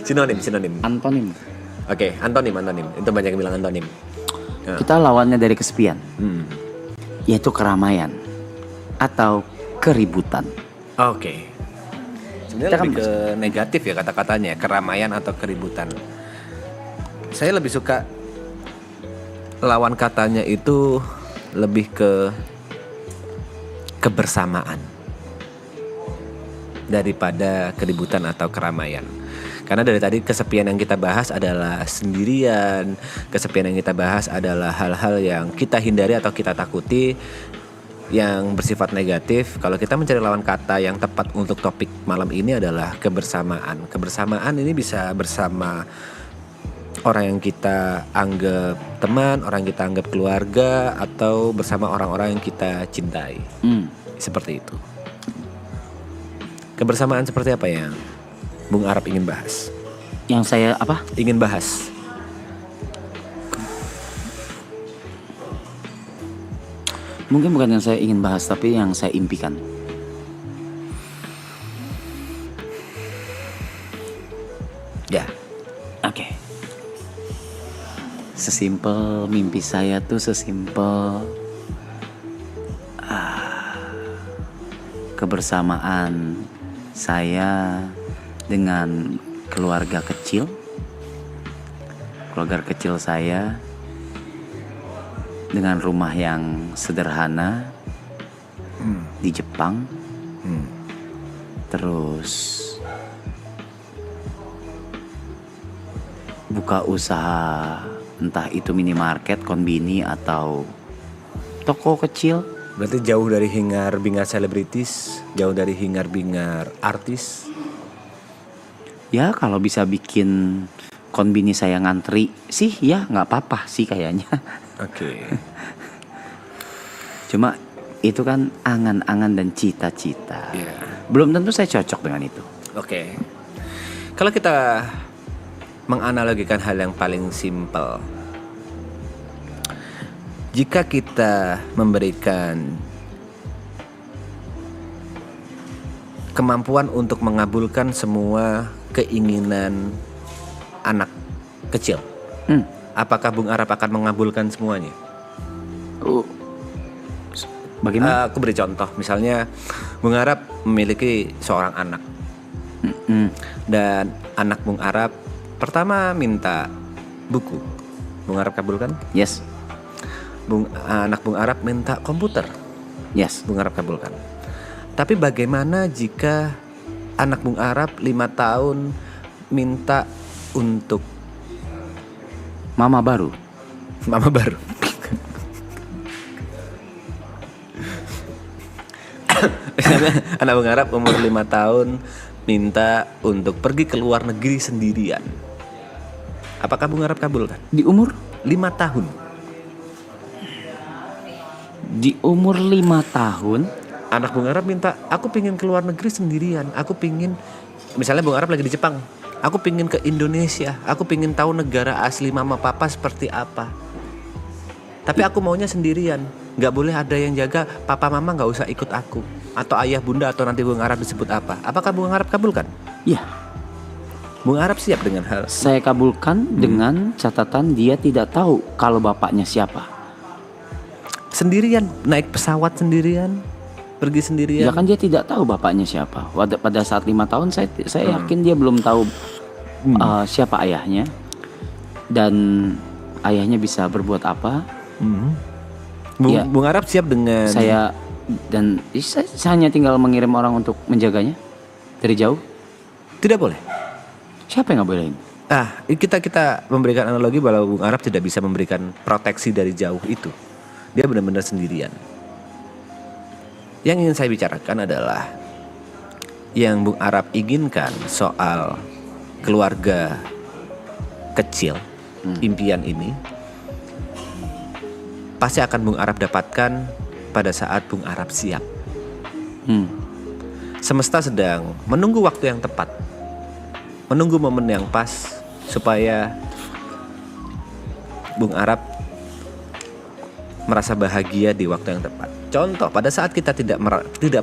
Sinonim. Antonim. Oke, antonim. Itu banyak yang bilang antonim. Ya. Kita lawannya dari kesepian. Yaitu keramaian atau keributan. Oke. Sebenarnya lebih ke negatif ya kata-katanya, keramaian atau keributan. Saya lebih suka lawan katanya itu lebih ke kebersamaan daripada keributan atau keramaian. Karena dari tadi kesepian yang kita bahas adalah sendirian, kesepian yang kita bahas adalah hal-hal yang kita hindari atau kita takuti yang bersifat negatif. Kalau kita mencari lawan kata yang tepat untuk topik malam ini adalah kebersamaan. Kebersamaan ini bisa bersama orang yang kita anggap teman, orang yang kita anggap keluarga, atau bersama orang-orang yang kita cintai. Seperti itu. Kebersamaan seperti apa yang Bung Arab ingin bahas? Yang saya apa? Ingin bahas. Mungkin bukan yang saya ingin bahas, tapi yang saya impikan. Ya. Oke. Sesimpel mimpi saya tuh sesimpel kebersamaan saya dengan keluarga kecil keluarga kecil saya dengan rumah yang sederhana di Jepang. Terus buka usaha, entah itu minimarket, konbini atau toko kecil. Berarti jauh dari hingar-bingar selebritis, jauh dari hingar-bingar artis. Ya kalau bisa bikin konbini saya ngantri sih ya nggak apa-apa sih kayaknya. Oke. Cuma itu kan angan-angan dan cita-cita. Iya. Belum tentu saya cocok dengan itu. Oke. Kalau kita menganalogikan hal yang paling simpel, jika kita memberikan kemampuan untuk mengabulkan semua keinginan anak kecil, apakah Bung Arab akan mengabulkan semuanya? Bagaimana? Aku beri contoh, misalnya Bung Arab memiliki seorang anak, dan anak Bung Arab pertama minta buku, Bung Arab kabulkan? Yes. Anak Bung Arab minta komputer, Yes. Bung Arab kabulkan. Tapi bagaimana jika anak Bung Arab 5 tahun minta untuk Mama baru. mama baru? Anak Bung Arab umur 5 tahun minta untuk pergi ke luar negeri sendirian. Apakah Bung Arab kabulkan? Di umur 5 tahun. Di umur 5 tahun. Anak Bung Arab minta, aku pingin ke luar negeri sendirian. Aku pingin, misalnya Bung Arab lagi di Jepang, aku pingin ke Indonesia. Aku pingin tahu negara asli mama papa seperti apa. Tapi aku maunya sendirian. Gak boleh ada yang jaga, papa mama gak usah ikut aku. Atau ayah bunda, atau nanti Bung Arab disebut apa. Apakah Bung Arab kabulkan? Ya, Bung Arab siap dengan hal saya kabulkan dengan catatan dia tidak tahu kalau bapaknya siapa. sendirian, naik pesawat sendirian, pergi sendirian. Ya kan dia tidak tahu bapaknya siapa. Pada saat 5 tahun saya yakin dia belum tahu siapa ayahnya dan ayahnya bisa berbuat apa. Ya. Bung Arab siap dengan Saya hanya tinggal mengirim orang untuk menjaganya dari jauh. Tidak boleh. Siapa yang nggak bolehin? Kita memberikan analogi bahwa Bung Arab tidak bisa memberikan proteksi dari jauh itu. Dia benar-benar sendirian. Yang ingin saya bicarakan adalah yang Bung Arab inginkan soal keluarga kecil, impian ini pasti akan Bung Arab dapatkan pada saat Bung Arab siap. Semesta sedang menunggu waktu yang tepat, menunggu momen yang pas supaya Bung Arab merasa bahagia di waktu yang tepat. Contoh, pada saat kita tidak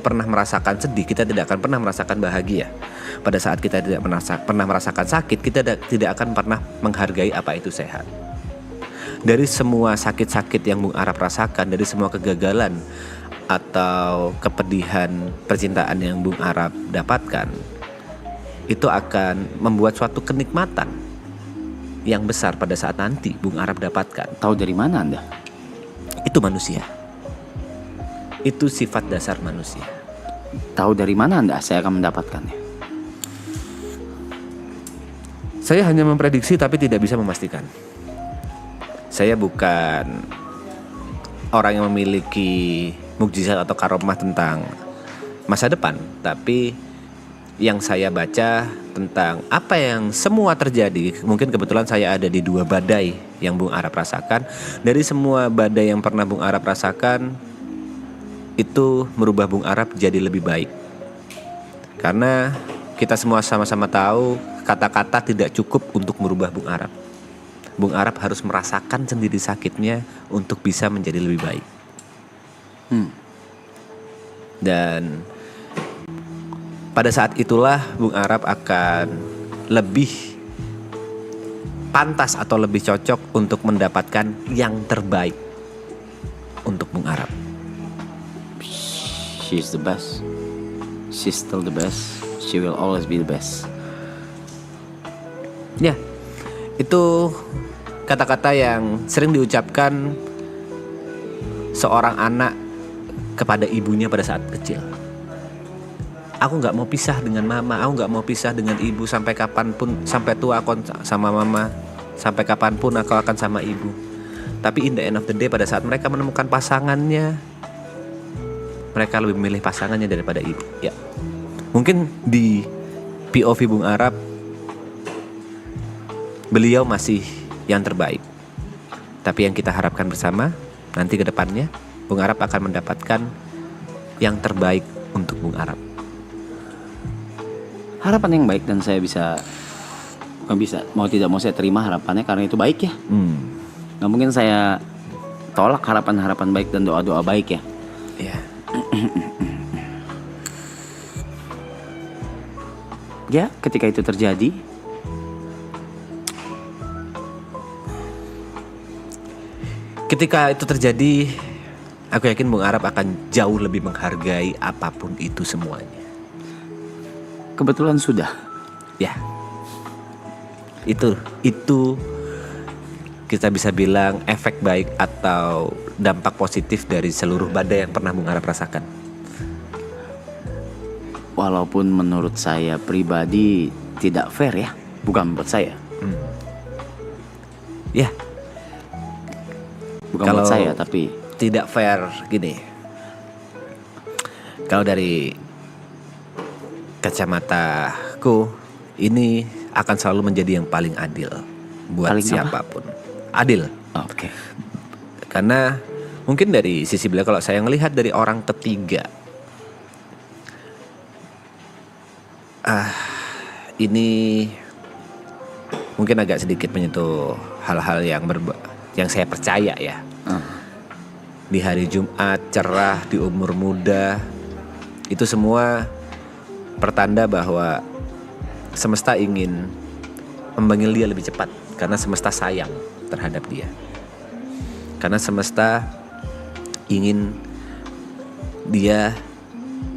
pernah merasakan sedih, kita tidak akan pernah merasakan bahagia. Pada saat kita tidak pernah merasakan sakit, kita tidak akan pernah menghargai apa itu sehat. Dari semua sakit-sakit yang Bung Arab rasakan, dari semua kegagalan atau kepedihan percintaan yang Bung Arab dapatkan, itu akan membuat suatu kenikmatan yang besar pada saat nanti Bung Arab dapatkan. Tahu dari mana Anda? Itu manusia. Itu sifat dasar manusia. Tahu dari mana Anda saya akan mendapatkannya? Saya hanya memprediksi tapi tidak bisa memastikan. Saya bukan orang yang memiliki mukjizat atau karomah tentang masa depan, tapi yang saya baca tentang apa yang semua terjadi, mungkin kebetulan saya ada di 2 badai yang Bung Arab rasakan. Dari semua badai yang pernah Bung Arab rasakan, itu merubah Bung Arab jadi lebih baik. Karena kita semua sama-sama tahu kata-kata tidak cukup untuk merubah Bung Arab. Bung Arab harus merasakan sendiri sakitnya untuk bisa menjadi lebih baik. Dan pada saat itulah Bung Arab akan lebih pantas atau lebih cocok untuk mendapatkan yang terbaik untuk Bung Arab. She's the best. She's still the best. She will always be the best. Ya, itu kata-kata yang sering diucapkan seorang anak kepada ibunya pada saat kecil. Aku nggak mau pisah dengan mama, aku nggak mau pisah dengan ibu sampai kapanpun, sampai tua aku sama mama, sampai kapanpun aku akan sama ibu. Tapi in the end of the day, pada saat mereka menemukan pasangannya, mereka lebih memilih pasangannya daripada ibu. Ya, mungkin di POV Bung Arab, beliau masih yang terbaik. Tapi yang kita harapkan bersama, nanti ke depannya Bung Arab akan mendapatkan yang terbaik untuk Bung Arab. Harapan yang baik, dan saya bukan bisa, mau tidak mau saya terima harapannya karena itu baik ya. Nggak mungkin saya tolak harapan-harapan baik dan doa-doa baik ya. Iya. Ya, ketika itu terjadi, aku yakin Bung Arab akan jauh lebih menghargai apapun itu semuanya. kebetulan sudah. Ya. Itu kita bisa bilang efek baik atau dampak positif dari seluruh badai yang pernah Bung Arab rasakan. Walaupun menurut saya pribadi tidak fair ya, bukan buat saya. Ya. Bukan Kalau buat saya, tapi tidak fair gini. Kalau dari kacamataku, ini akan selalu menjadi yang paling adil buat Paling apa? siapapun. Adil. oke. Karena mungkin dari sisi beliau, kalau saya melihat dari orang ketiga, ini mungkin agak sedikit menyentuh hal-hal yang saya percaya ya. Di hari Jumat cerah, di umur muda, itu semua pertanda bahwa semesta ingin memanggil dia lebih cepat, karena semesta sayang terhadap dia. Karena semesta ingin dia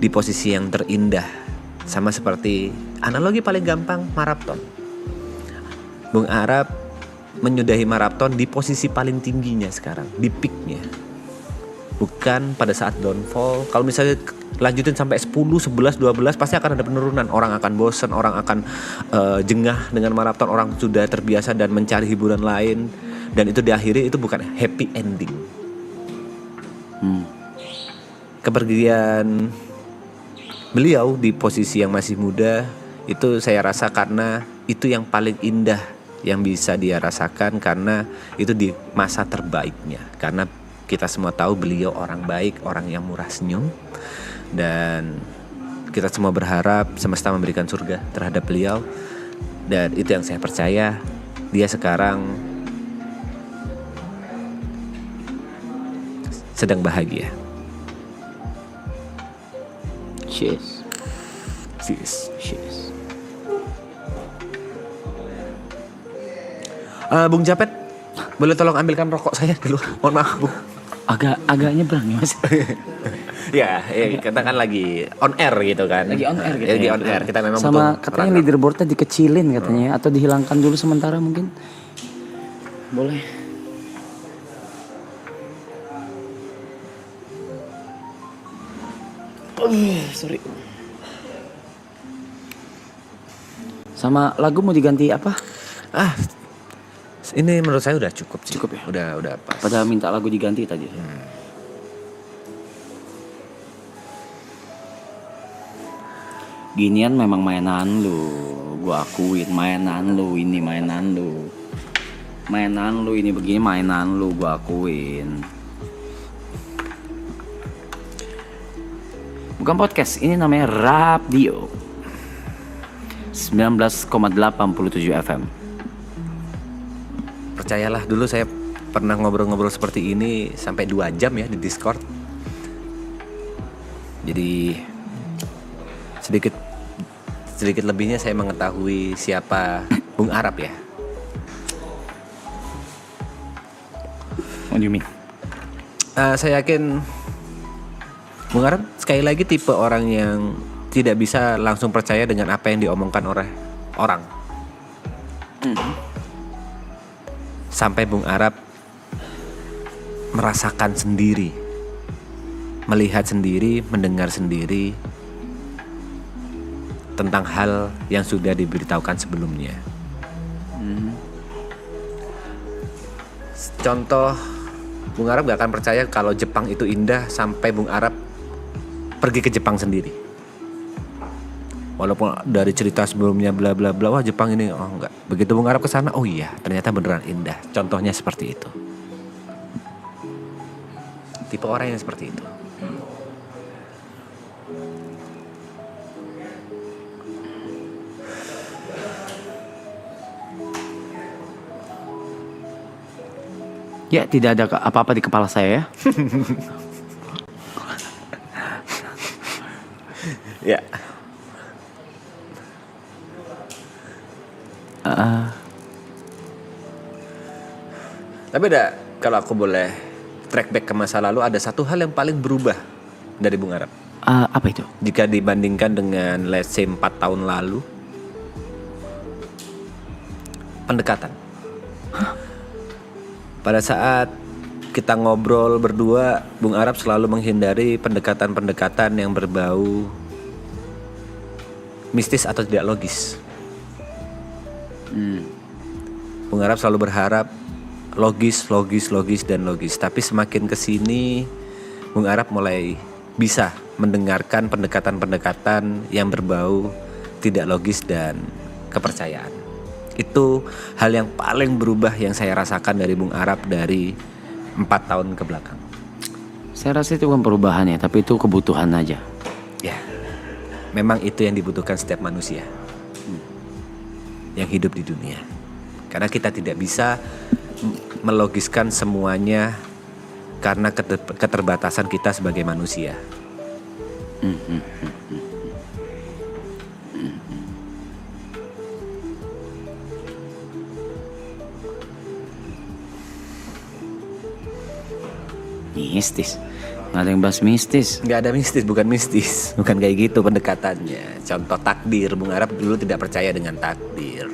di posisi yang terindah. Sama seperti analogi paling gampang, maraton. Bung Arab menyudahi maraton di posisi paling tingginya sekarang, di peaknya. Bukan pada saat downfall. Kalau misalnya lanjutin sampai 10, 11, 12, pasti akan ada penurunan. Orang akan bosan, orang akan jengah dengan maraton. Orang sudah terbiasa dan mencari hiburan lain. Dan itu diakhiri, itu bukan happy ending. Kepergian beliau di posisi yang masih muda, itu saya rasa karena itu yang paling indah yang bisa dia rasakan, karena itu di masa terbaiknya. Karena kita semua tahu beliau orang baik, orang yang murah senyum, dan kita semua berharap semesta memberikan surga terhadap beliau. Dan itu yang saya percaya. Dia sekarang sedang bahagia. Cheers. Bung Japet, boleh tolong ambilkan rokok saya dulu. Mohon maaf, Bung. Agak nyebrang ya mas. Ya, kita kan lagi on air gitu kan. Lagi on air gitu. Lagi on air. Kita memang sama butuh katanya runner. leaderboardnya dikecilin katanya, atau dihilangkan dulu sementara mungkin. Boleh. Sorry. Sama lagu mau diganti apa? Ini menurut saya udah cukup sih. Cukup ya? Udah pas. Pada minta lagu diganti tadi. Ginian memang mainan lu, gua akuin mainan lu ini, mainan lu. Mainan lu ini begini, mainan lu, gua akuin. Bukan podcast, ini namanya Radio 19,87 FM. Percayalah, dulu saya pernah ngobrol-ngobrol seperti ini sampai 2 jam ya di Discord. Jadi sedikit lebihnya saya mengetahui siapa Bung Arab ya. What do you mean? Saya yakin Bung Arab sekali lagi tipe orang yang tidak bisa langsung percaya dengan apa yang diomongkan oleh orang. sampai Bung Arab merasakan sendiri, melihat sendiri, mendengar sendiri tentang hal yang sudah diberitahukan sebelumnya. Contoh, Bung Arab gak akan percaya kalau Jepang itu indah sampai Bung Arab pergi ke Jepang sendiri. Walaupun dari cerita sebelumnya bla bla bla, wah Jepang ini, oh enggak. Begitu Bung Arab ke sana, oh iya, ternyata beneran indah. Contohnya seperti itu. Tipe orang yang seperti itu. Ya, tidak ada apa-apa di kepala saya ya. Ya. Tapi kalau aku boleh track back ke masa lalu, ada satu hal yang paling berubah dari Bung Arab. Apa itu? Jika dibandingkan dengan let's say 4 tahun lalu. Pendekatan. Pada saat kita ngobrol berdua, Bung Arab selalu menghindari pendekatan-pendekatan yang berbau mistis atau tidak logis. Bung Arab selalu berharap logis. Tapi semakin kesini, Bung Arab mulai bisa mendengarkan pendekatan-pendekatan yang berbau tidak logis dan kepercayaan. Itu hal yang paling berubah yang saya rasakan dari Bung Arab dari 4 tahun ke belakang. Saya rasa itu bukan perubahan ya, tapi itu kebutuhan aja. Ya, memang itu yang dibutuhkan setiap manusia yang hidup di dunia. Karena kita tidak bisa melogiskan semuanya karena keterbatasan kita sebagai manusia. Mistis. Nggak ada yang bahas mistis. Nggak ada mistis, bukan mistis. Bukan kayak gitu pendekatannya. Contoh takdir, Bung Arab dulu tidak percaya dengan takdir.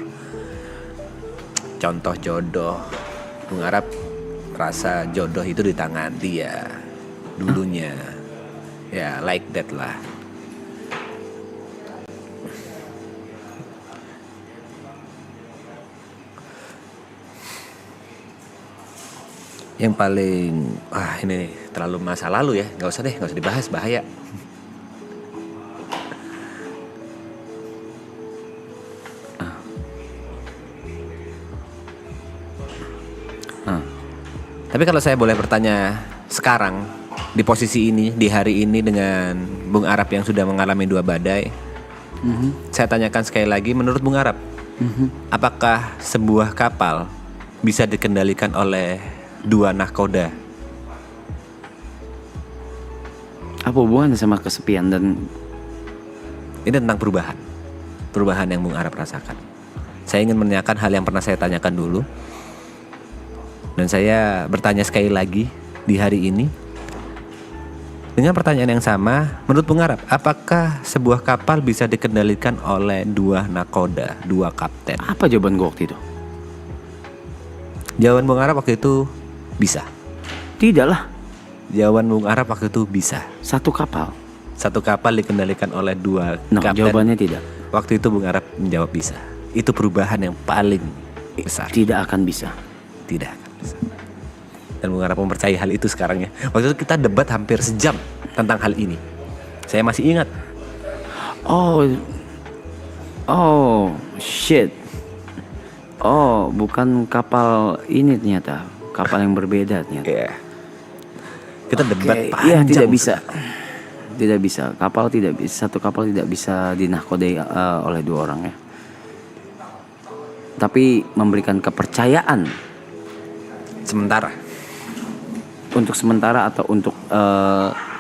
Contoh jodoh, Bung Arab merasa jodoh itu di tangan dia dulunya. Ya like that lah. Yang paling, ini terlalu masa lalu ya, nggak usah dibahas, bahaya. Tapi kalau saya boleh bertanya sekarang, di posisi ini, di hari ini dengan Bung Arab yang sudah mengalami 2 badai, saya tanyakan sekali lagi, menurut Bung Arab, apakah sebuah kapal bisa dikendalikan oleh 2 nahkoda? Apa hubungannya sama kesepian dan ini tentang perubahan yang Bung Arab rasakan. Saya ingin menanyakan hal yang pernah saya tanyakan dulu, dan saya bertanya sekali lagi di hari ini dengan pertanyaan yang sama. Menurut Bung Arab, apakah sebuah kapal bisa dikendalikan oleh 2 nahkoda, 2 kapten? apa jawaban gue waktu itu? Jawaban Bung Arab waktu itu bisa. Tidak lah. Jawaban Bung Arab waktu itu bisa. Satu kapal. Satu kapal dikendalikan oleh 2 No, kapten. jawabannya tidak. Waktu itu Bung Arab menjawab bisa. Itu perubahan yang paling besar. Tidak akan bisa. Tidak akan bisa. Dan Bung Arab mempercayai hal itu sekarang ya. Waktu itu kita debat hampir sejam tentang hal ini. Saya masih ingat. Oh, shit. Oh, bukan kapal ini ternyata. Kapal yang berbeda ternyata. Yeah. Kita debat Iya, panjang. tidak bisa. Tidak bisa. Satu kapal tidak bisa dinahkodai oleh 2 orang ya. Tapi memberikan kepercayaan Sementara. untuk sementara atau untuk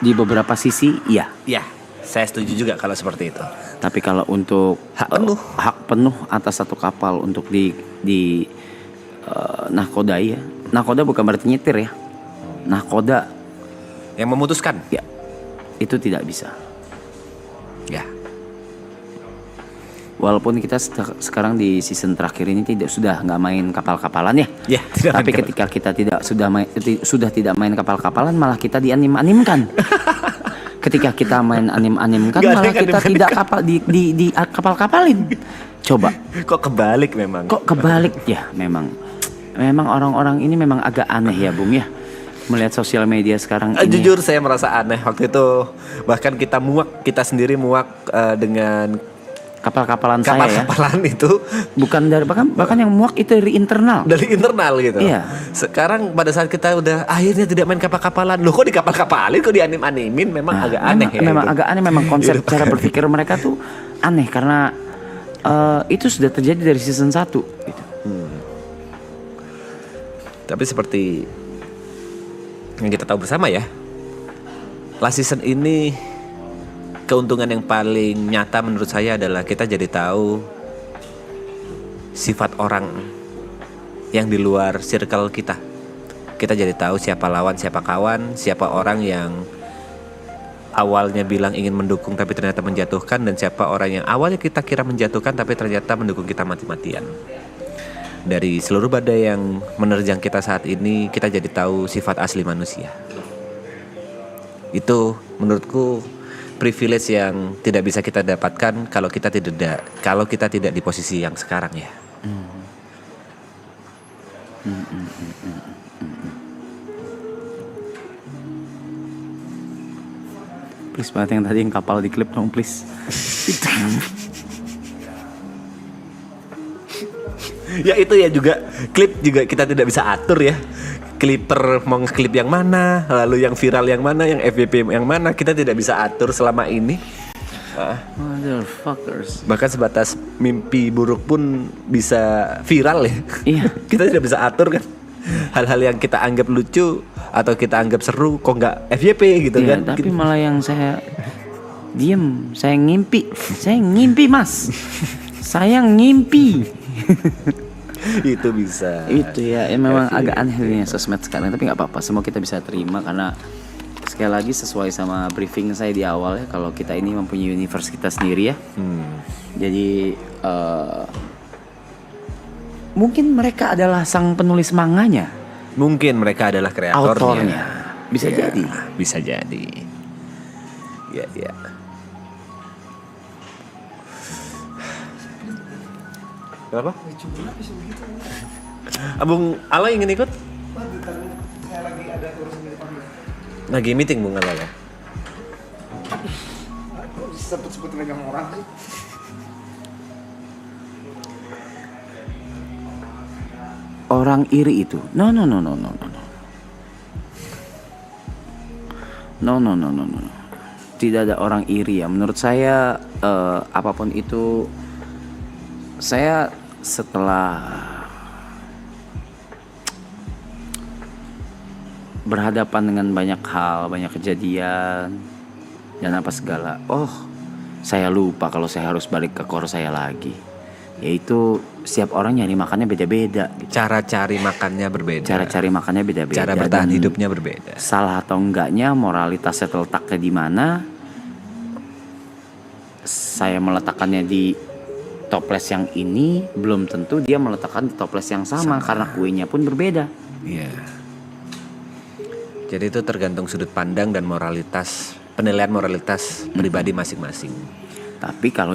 di beberapa sisi, iya. Ya, saya setuju juga kalau seperti itu. Tapi kalau untuk hak penuh atas satu kapal untuk di nahkodai ya. Nahkoda bukan berarti nyetir ya. Nahkoda Yang memutuskan. ya, itu tidak bisa. Ya. walaupun kita sekarang di season terakhir ini sudah nggak main kapal-kapalan ya. Ya, tidak Tapi main ketika kita sudah tidak main kapal-kapalan, malah kita dianim-animkan. Ketika kita main anim-animkan, Nggak ada malah yang kita anim-animkan. tidak di kapal-kapalin. Coba, Kok kebalik memang? kok kebalik ya? Memang orang-orang ini memang agak aneh ya, Bung ya. Melihat sosial media sekarang ini. Jujur saya merasa aneh waktu itu, bahkan kita sendiri muak dengan Kapal-kapalan saya ya. kapal-kapalan itu Bukan dari bahkan yang muak itu dari internal. dari internal gitu. Iya. Sekarang pada saat kita udah akhirnya tidak main kapal-kapalan, loh kok di kapal-kapalin, kok dianim-animin, memang Nah, agak aneh ya. memang itu. agak aneh, memang konsep Gitu. cara berpikir mereka tuh aneh karena itu sudah terjadi dari season 1 gitu. Tapi seperti yang kita tahu bersama ya, last season ini keuntungan yang paling nyata menurut saya adalah kita jadi tahu sifat orang yang di luar circle kita. Kita jadi tahu siapa lawan, siapa kawan, siapa orang yang awalnya bilang ingin mendukung tapi ternyata menjatuhkan, dan siapa orang yang awalnya kita kira menjatuhkan tapi ternyata mendukung kita mati-matian. Dari seluruh badai yang menerjang kita saat ini, kita jadi tahu sifat asli manusia. Itu menurutku privilege yang tidak bisa kita dapatkan kalau kita tidak di posisi yang sekarang ya. Please banget yang tadi yang kapal di klip dong please. Ya itu ya juga, klip juga kita tidak bisa atur ya. Clipper mau ngeklip yang mana, lalu yang viral yang mana, yang FYP yang mana, kita tidak bisa atur selama ini. Motherfuckers. Bahkan sebatas mimpi buruk pun bisa viral ya. Iya. Kita tidak bisa atur kan. Hal-hal yang kita anggap lucu atau kita anggap seru kok nggak FYP gitu Iya, kan. tapi malah yang saya diem, saya ngimpi mas. Saya ngimpi. Itu bisa. Itu ya, memang agak aneh nih sosmed sekarang, tapi nggak apa-apa, semua kita bisa terima karena sekali lagi sesuai sama briefing saya di awal ya, kalau kita ini mempunyai universe kita sendiri ya. Jadi mungkin mereka adalah sang penulis manganya, Mungkin mereka adalah kreatornya. autornya, bisa Ya, jadi. Bisa jadi. Ya, ya. Kenapa? Abung Ala ingin ikut? Lagi meeting Bung Ala ya? Sebut-sebut megang orang sih. Orang iri itu, no. Tidak ada orang iri ya. Menurut saya apapun itu, saya setelah berhadapan dengan banyak hal, banyak kejadian dan apa segala, saya lupa kalau saya harus balik ke core saya lagi, yaitu setiap orang nyari makannya beda-beda gitu. Cara cari makannya berbeda. Cara cari makannya beda-beda. Cara bertahan Dan hidupnya berbeda. salah atau enggaknya, moralitasnya terletaknya di mana. Saya meletakkannya di toples yang ini, belum tentu dia meletakkan di toples yang sama. Karena kuenya pun berbeda. Iya. Jadi itu tergantung sudut pandang dan penilaian moralitas pribadi masing-masing. Tapi kalau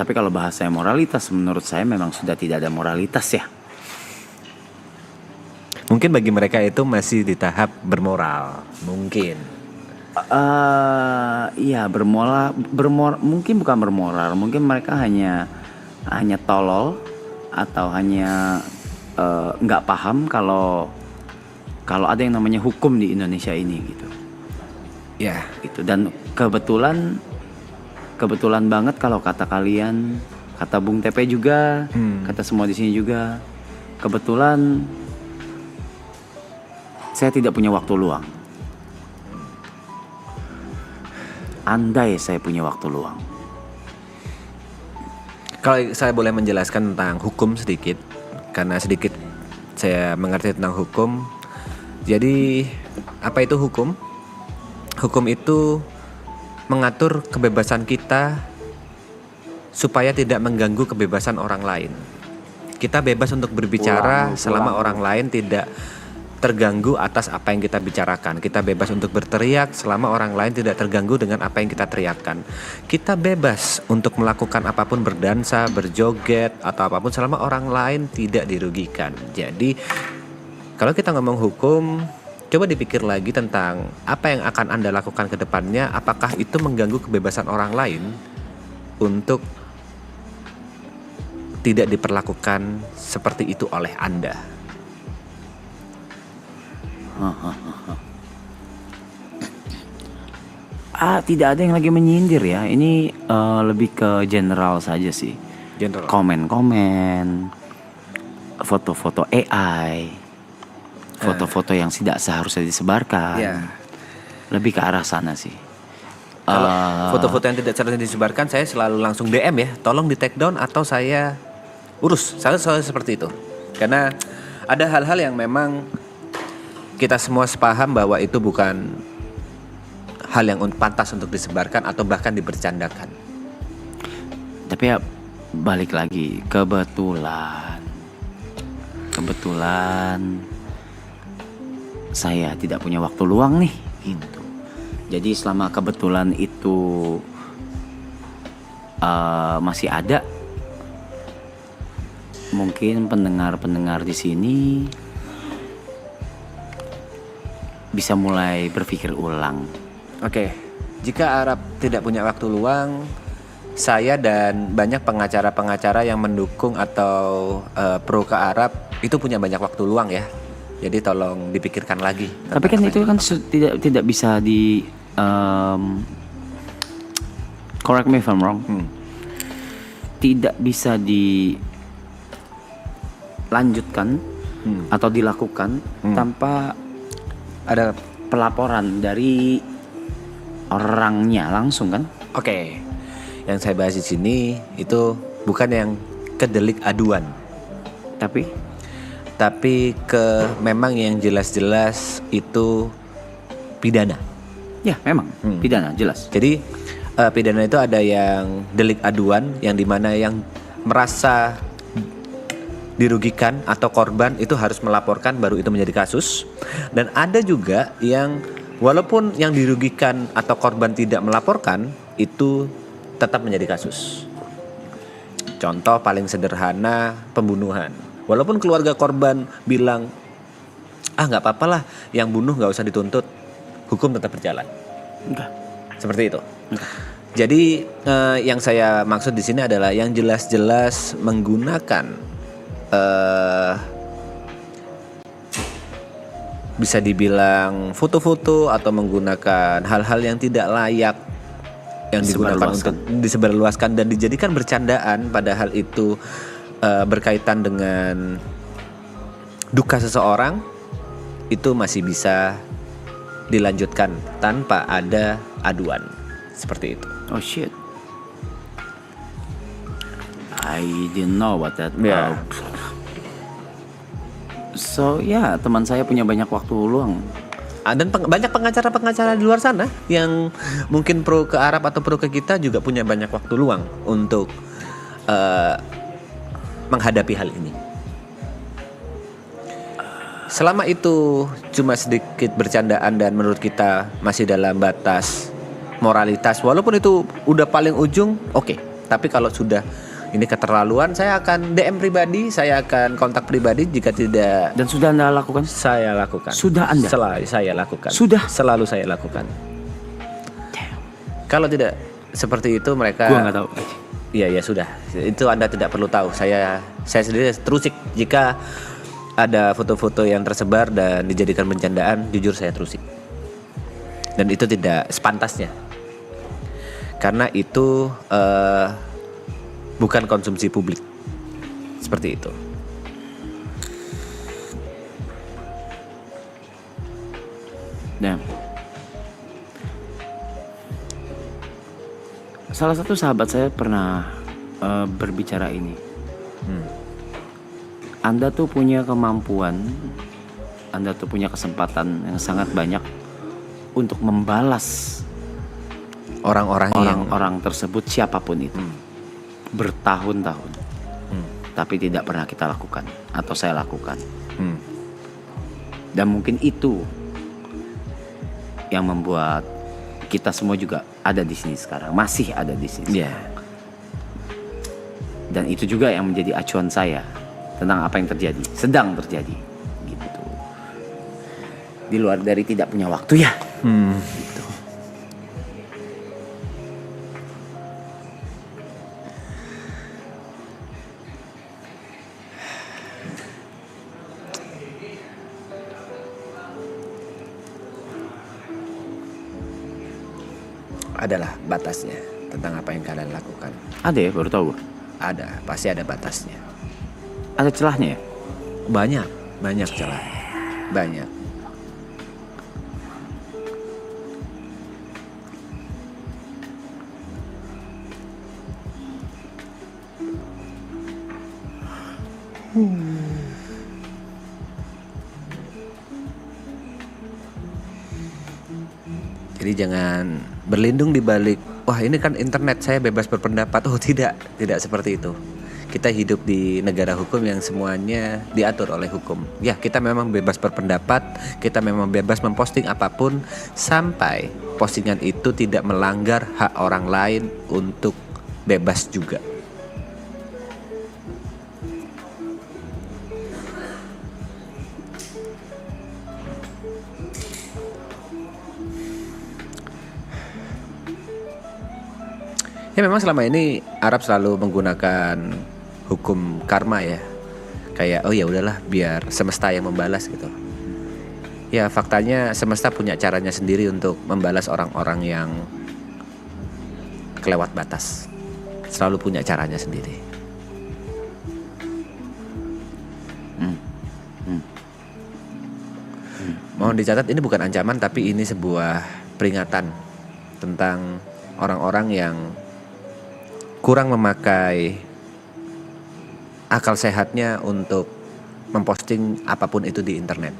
kalau bahasa moralitas, menurut saya memang sudah tidak ada moralitas ya. Mungkin bagi mereka itu masih di tahap bermoral, mungkin. Iya, mungkin bukan bermoral, mungkin mereka hanya tolol atau hanya nggak paham kalau ada yang namanya hukum di Indonesia ini gitu. Ya, Gitu. Dan kebetulan banget kalau kata kalian, kata Bung Tepe juga, kata semua di sini juga, kebetulan saya tidak punya waktu luang. Andai saya punya waktu luang. kalau saya boleh menjelaskan tentang hukum sedikit, karena sedikit saya mengerti tentang hukum. Jadi, apa itu hukum? Hukum itu mengatur kebebasan kita supaya tidak mengganggu kebebasan orang lain. Kita bebas untuk berbicara selama orang lain tidak terganggu atas apa yang kita bicarakan. Kita bebas untuk berteriak selama orang lain tidak terganggu dengan apa yang kita teriakkan. Kita bebas untuk melakukan apapun, berdansa, berjoget, atau apapun selama orang lain tidak dirugikan. Jadi kalau kita ngomong hukum, coba dipikir lagi tentang apa yang akan Anda lakukan ke depannya. Apakah itu mengganggu kebebasan orang lain untuk tidak diperlakukan seperti itu oleh Anda? Tidak ada yang lagi menyindir ya. Ini lebih ke general saja sih. General. Komen-komen, foto-foto AI, foto-foto yang tidak seharusnya disebarkan. Ya. Lebih ke arah sana sih. Kalau foto-foto yang tidak seharusnya disebarkan, saya selalu langsung DM ya, tolong di take down atau saya urus. Saya selalu seperti itu. Karena ada hal-hal yang memang kita semua sepaham bahwa itu bukan hal yang pantas untuk disebarkan atau bahkan dibercandakan. Tapi ya balik lagi, kebetulan saya tidak punya waktu luang nih gitu. Jadi selama kebetulan itu masih ada, mungkin pendengar-pendengar di sini bisa mulai berpikir ulang. Oke, jika Arab tidak punya waktu luang, saya dan banyak pengacara-pengacara yang mendukung atau pro ke Arab itu punya banyak waktu luang ya. Jadi tolong dipikirkan lagi. Tapi kan itu kan tidak bisa di correct me if I'm wrong. Tidak bisa dilanjutkan atau dilakukan tanpa ada pelaporan dari orangnya langsung kan? Oke. Yang saya bahas di sini itu bukan yang ke delik aduan. Tapi ke memang yang jelas-jelas itu pidana. Ya, memang pidana jelas. Jadi pidana itu ada yang delik aduan, yang dimana yang merasa dirugikan atau korban itu harus melaporkan baru itu menjadi kasus. Dan ada juga yang walaupun yang dirugikan atau korban tidak melaporkan itu tetap menjadi kasus. Contoh paling sederhana, pembunuhan. Walaupun keluarga korban bilang nggak apa-apa lah, yang bunuh nggak usah dituntut, hukum tetap berjalan. Enggak. Seperti itu. Jadi yang saya maksud di sini adalah yang jelas-jelas menggunakan bisa dibilang foto-foto atau menggunakan hal-hal yang tidak layak yang digunakan untuk disebarluaskan dan dijadikan bercandaan, padahal itu berkaitan dengan duka seseorang, itu masih bisa dilanjutkan tanpa ada aduan. Seperti itu. Oh shit. I didn't know about that. Yeah. So ya, teman saya punya banyak waktu luang. Dan banyak pengacara-pengacara di luar sana yang mungkin pro ke Arab atau pro ke kita juga punya banyak waktu luang untuk menghadapi hal ini. Selama itu cuma sedikit bercandaan dan menurut kita masih dalam batas moralitas, walaupun itu udah paling ujung, oke. Tapi kalau sudah ini keterlaluan, saya akan DM pribadi, saya akan kontak pribadi jika tidak. Dan sudah Anda lakukan? Saya lakukan. Sudah Anda? Saya lakukan. Sudah? Selalu saya lakukan. Damn. Kalau tidak seperti itu mereka. Gua nggak tahu. Iya sudah. Itu Anda tidak perlu tahu. Saya sendiri terusik jika ada foto-foto yang tersebar dan dijadikan bercandaan. Jujur saya terusik. Dan itu tidak sepantasnya. Karena itu bukan konsumsi publik. Seperti itu. Damn. Salah satu sahabat saya pernah berbicara ini. Anda tuh punya kemampuan, Anda tuh punya kesempatan yang sangat banyak untuk membalas orang-orang tersebut, siapapun itu. bertahun-tahun, tapi tidak pernah kita lakukan atau saya lakukan. Dan mungkin itu yang membuat kita semua juga ada di sini sekarang, masih ada di sini. Iya. Dan itu juga yang menjadi acuan saya tentang apa yang terjadi, sedang terjadi, gitu. Di luar dari tidak punya waktu ya. Gitu. Adalah batasnya tentang apa yang kalian lakukan. Ada ya, baru tahu. Ada, pasti ada batasnya. Ada celahnya ya. Banyak celah. Banyak. Jadi jangan berlindung di balik, wah ini kan internet, saya bebas berpendapat. Oh tidak seperti itu. Kita hidup di negara hukum yang semuanya diatur oleh hukum. Ya, kita memang bebas berpendapat, kita memang bebas memposting apapun sampai postingan itu tidak melanggar hak orang lain untuk bebas juga. Ya memang selama ini Arab selalu menggunakan hukum karma ya. Kayak oh ya udahlah biar semesta yang membalas gitu. Ya faktanya semesta punya caranya sendiri untuk membalas orang-orang yang kelewat batas. Selalu punya caranya sendiri. Mohon dicatat ini bukan ancaman tapi ini sebuah peringatan tentang orang-orang yang kurang memakai akal sehatnya untuk memposting apapun itu di internet.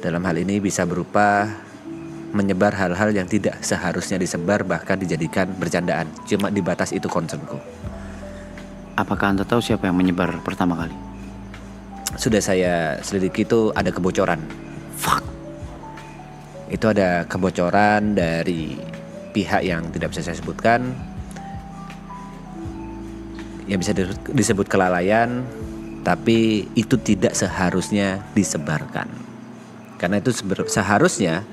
Dalam hal ini bisa berupa menyebar hal-hal yang tidak seharusnya disebar, bahkan dijadikan bercandaan. Cuma di batas itu concernku. Apakah Anda tahu siapa yang menyebar pertama kali? Sudah saya selidiki, itu ada kebocoran. Fuck. Itu ada kebocoran dari pihak yang tidak bisa saya sebutkan, yang bisa disebut kelalaian, tapi itu tidak seharusnya disebarkan. Karena itu seharusnya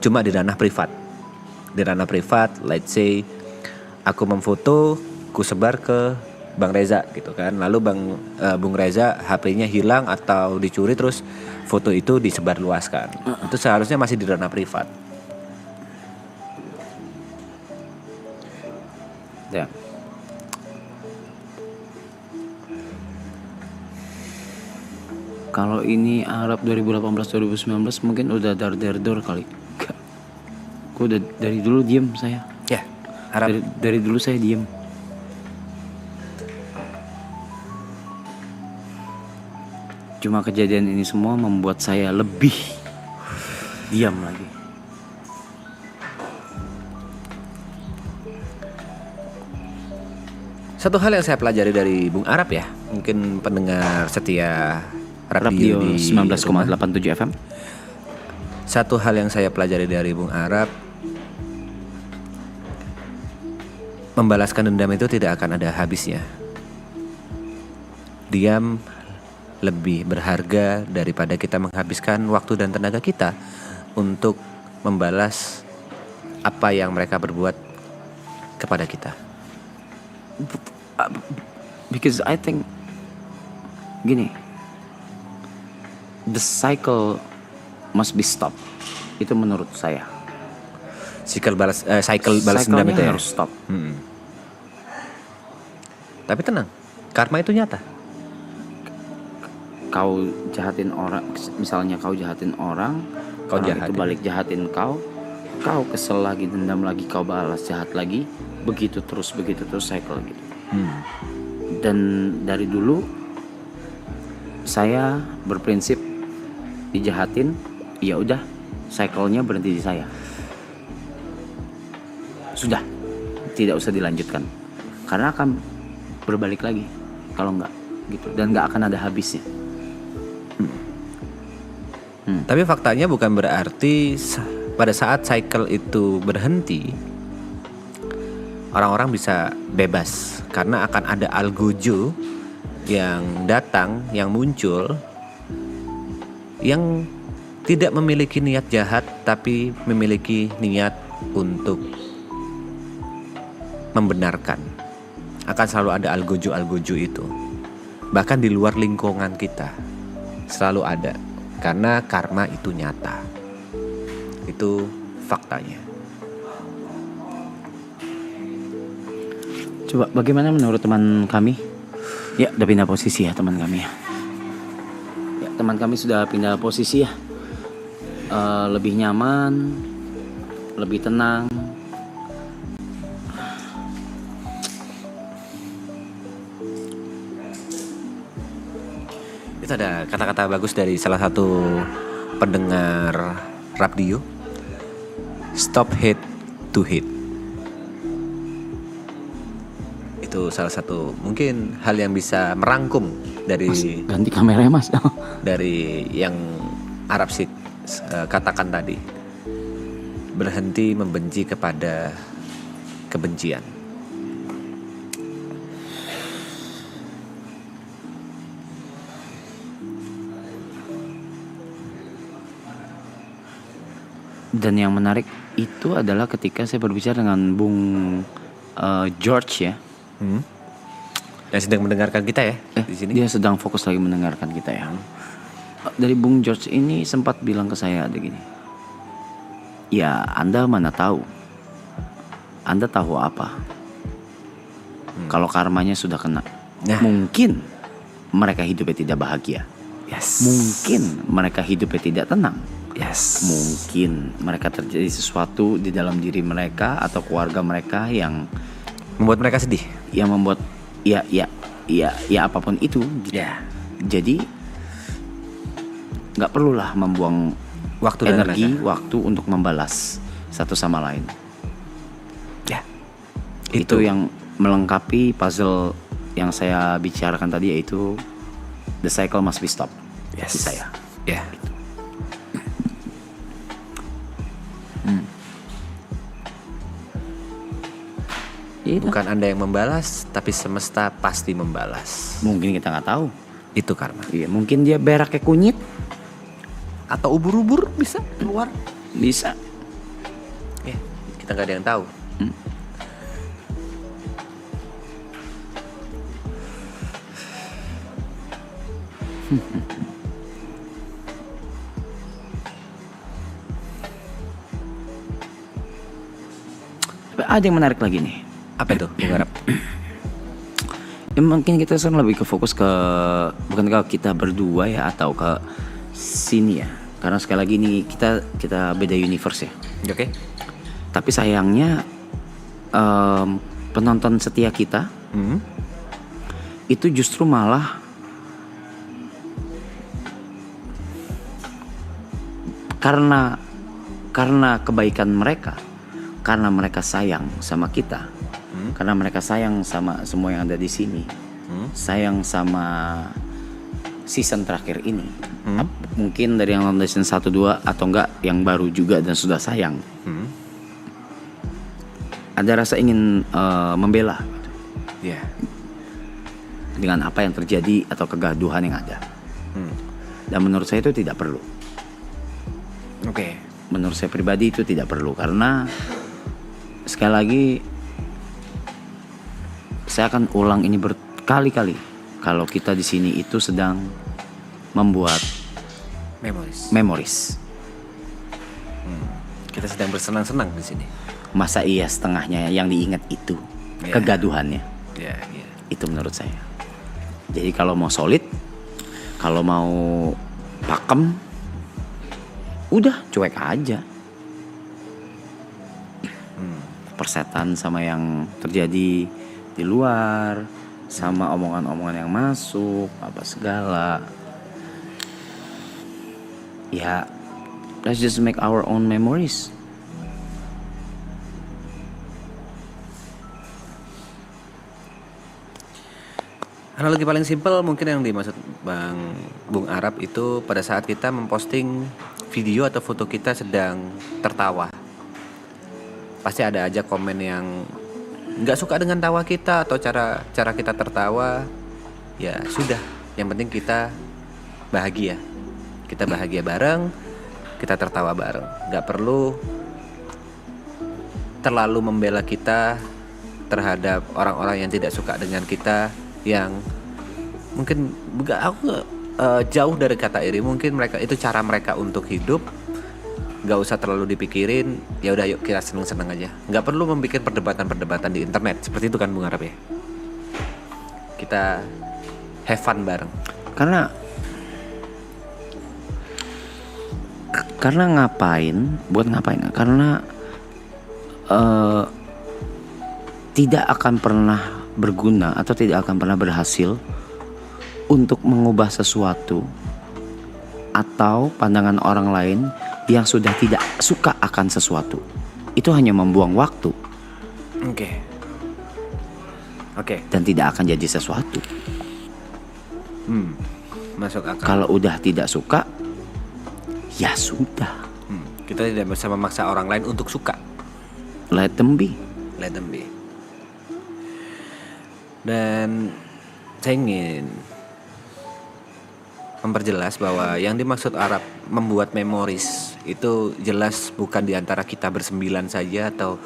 cuma di ranah privat. Di ranah privat, let's say aku memfoto, ku sebar ke Bang Reza gitu kan. Lalu Bung Reza HP-nya hilang atau dicuri, terus foto itu disebarluaskan. Itu seharusnya masih di ranah privat. Ya. Kalau ini Arab 2018-2019 mungkin udah dar-der-dor kali. Gue udah dari dulu diem saya. Ya, Arab Dari dulu saya diem. Cuma kejadian ini semua membuat saya lebih diam lagi. Satu hal yang saya pelajari dari Bung Arab ya, mungkin pendengar setia radio di 19,87 FM. Satu hal yang saya pelajari dari Bung Arab, membalaskan dendam itu tidak akan ada habisnya. Diam lebih berharga daripada kita menghabiskan waktu dan tenaga kita untuk membalas apa yang mereka berbuat kepada kita. Because I think gini, the cycle must be stopped. Itu menurut saya. Cycle balas dendam itu ya harus stop. Tapi tenang, karma itu nyata. Kau jahatin orang, misalnya kau jahatin orang, Kau orang jahatin. itu balik jahatin kau kesel lagi, dendam lagi, kau balas jahat lagi, begitu terus cycle gitu. Dan dari dulu saya berprinsip dijahatin, ya udah, cycle-nya berhenti di saya. sudah tidak usah dilanjutkan karena akan berbalik lagi kalau enggak gitu dan nggak akan ada habisnya. Tapi faktanya bukan berarti pada saat cycle itu berhenti orang-orang bisa bebas karena akan ada algojo yang datang, yang muncul yang tidak memiliki niat jahat tapi memiliki niat untuk membenarkan. Akan selalu ada algojo-algojo itu. Bahkan di luar lingkungan kita selalu ada karena karma itu nyata. Itu faktanya. Coba bagaimana menurut teman kami? Ya, udah pindah posisi ya teman kami ya. Ya, teman kami sudah pindah posisi ya. Lebih nyaman, lebih tenang. Itu ada kata-kata bagus dari salah satu pendengar radio. Stop hate to hate. Itu salah satu mungkin hal yang bisa merangkum dari Mas, ganti kameranya mas. dari yang Arab Sik katakan tadi. Berhenti membenci kepada kebencian. Dan yang menarik itu adalah ketika saya berbicara dengan Bung George ya. Yang sedang mendengarkan kita ya di sini. Dia sedang fokus lagi mendengarkan kita ya. Dari Bung George ini sempat bilang ke saya ada gini. Ya, Anda mana tahu? Anda tahu apa? Kalau karmanya sudah kena. Nah. Mungkin mereka hidupnya tidak bahagia. Yes. Mungkin mereka hidupnya tidak tenang. Yes. Mungkin mereka terjadi sesuatu di dalam diri mereka atau keluarga mereka yang Membuat mereka sedih. membuat ya apapun itu gitu. Ya. Jadi nggak perlulah membuang Waktu dan energi, tenaga. waktu untuk membalas satu sama lain. Ya. Itu yang melengkapi puzzle yang saya bicarakan tadi, yaitu the cycle must be stopped. Yes. Di saya. Ya. Itu. Bukan Anda yang membalas, tapi semesta pasti membalas. Mungkin kita nggak tahu. Itu karma. Iya, mungkin dia berak kayak kunyit, Atau ubur-ubur bisa keluar. bisa. Ya, kita nggak ada yang tahu. Tapi ada yang menarik lagi nih. Apa itu? Mengharap. Ya, mungkin kita sekarang lebih ke fokus ke bukan ke kita berdua ya atau ke sini ya. Karena sekali lagi ini kita beda universe ya. Oke. Tapi sayangnya penonton setia kita itu justru malah karena kebaikan mereka, karena mereka sayang sama kita, karena mereka sayang sama semua yang ada di sini, sayang sama season terakhir ini. Mungkin dari yang nonton season 1, 2 atau enggak yang baru juga dan sudah sayang. Ada rasa ingin membela Ya. dengan apa yang terjadi atau kegaduhan yang ada. Dan menurut saya itu tidak perlu. Oke. Menurut saya pribadi itu tidak perlu karena sekali lagi saya akan ulang ini berkali-kali. Kalau kita di sini itu sedang membuat memories. Kita sedang bersenang-senang di sini. Masa iya setengahnya yang diingat itu Ya. kegaduhannya. Ya, ya. Itu menurut saya. Jadi kalau mau solid, kalau mau pakem, udah cuek aja. Persetan sama yang terjadi di luar, sama omongan-omongan yang masuk, apa segala. Ya, let's just make our own memories. Analogi paling simpel mungkin yang dimaksud Bung Arab itu pada saat kita memposting video atau foto kita sedang tertawa. Pasti ada aja komen yang nggak suka dengan tawa kita atau cara kita tertawa. Ya sudah, yang penting kita bahagia. Kita bahagia bareng, kita tertawa bareng. Nggak perlu terlalu membela kita terhadap orang-orang yang tidak suka dengan kita, yang mungkin jauh dari kata iri. Mungkin mereka itu cara mereka untuk hidup, nggak usah terlalu dipikirin. Ya udah, yuk kita seneng-seneng aja, nggak perlu membuat perdebatan di internet seperti itu kan Bung Arab ya. Kita have fun bareng. Karena ngapain? Karena tidak akan pernah berguna atau tidak akan pernah berhasil untuk mengubah sesuatu atau pandangan orang lain yang sudah tidak suka akan sesuatu. Itu hanya membuang waktu. Oke. Dan tidak akan jadi sesuatu. Masuk akal. Kalau udah tidak suka, ya sudah. Kita tidak bisa memaksa orang lain untuk suka. Let them be. Dan saya ingin memperjelas bahwa yang dimaksud Arab membuat memories itu jelas bukan di antara kita bersembilan saja atau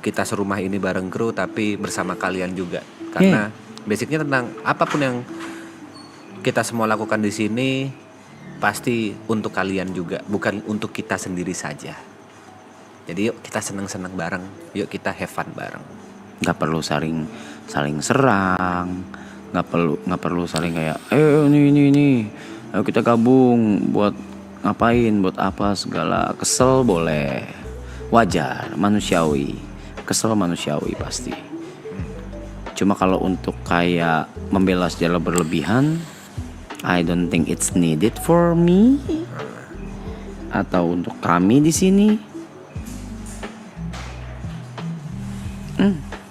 kita serumah ini bareng kru, tapi bersama kalian juga. Karena basicnya tentang apapun yang kita semua lakukan di sini pasti untuk kalian juga, bukan untuk kita sendiri saja. Jadi yuk kita seneng-seneng bareng, yuk kita have fun bareng. Gak perlu saling serang, nggak perlu saling kayak ini ayo kita gabung buat ngapain, buat apa segala. Kesel boleh, wajar, manusiawi. Kesel manusiawi pasti. Cuma kalau untuk kayak membela secara berlebihan, I don't think it's needed for me atau untuk kami di sini.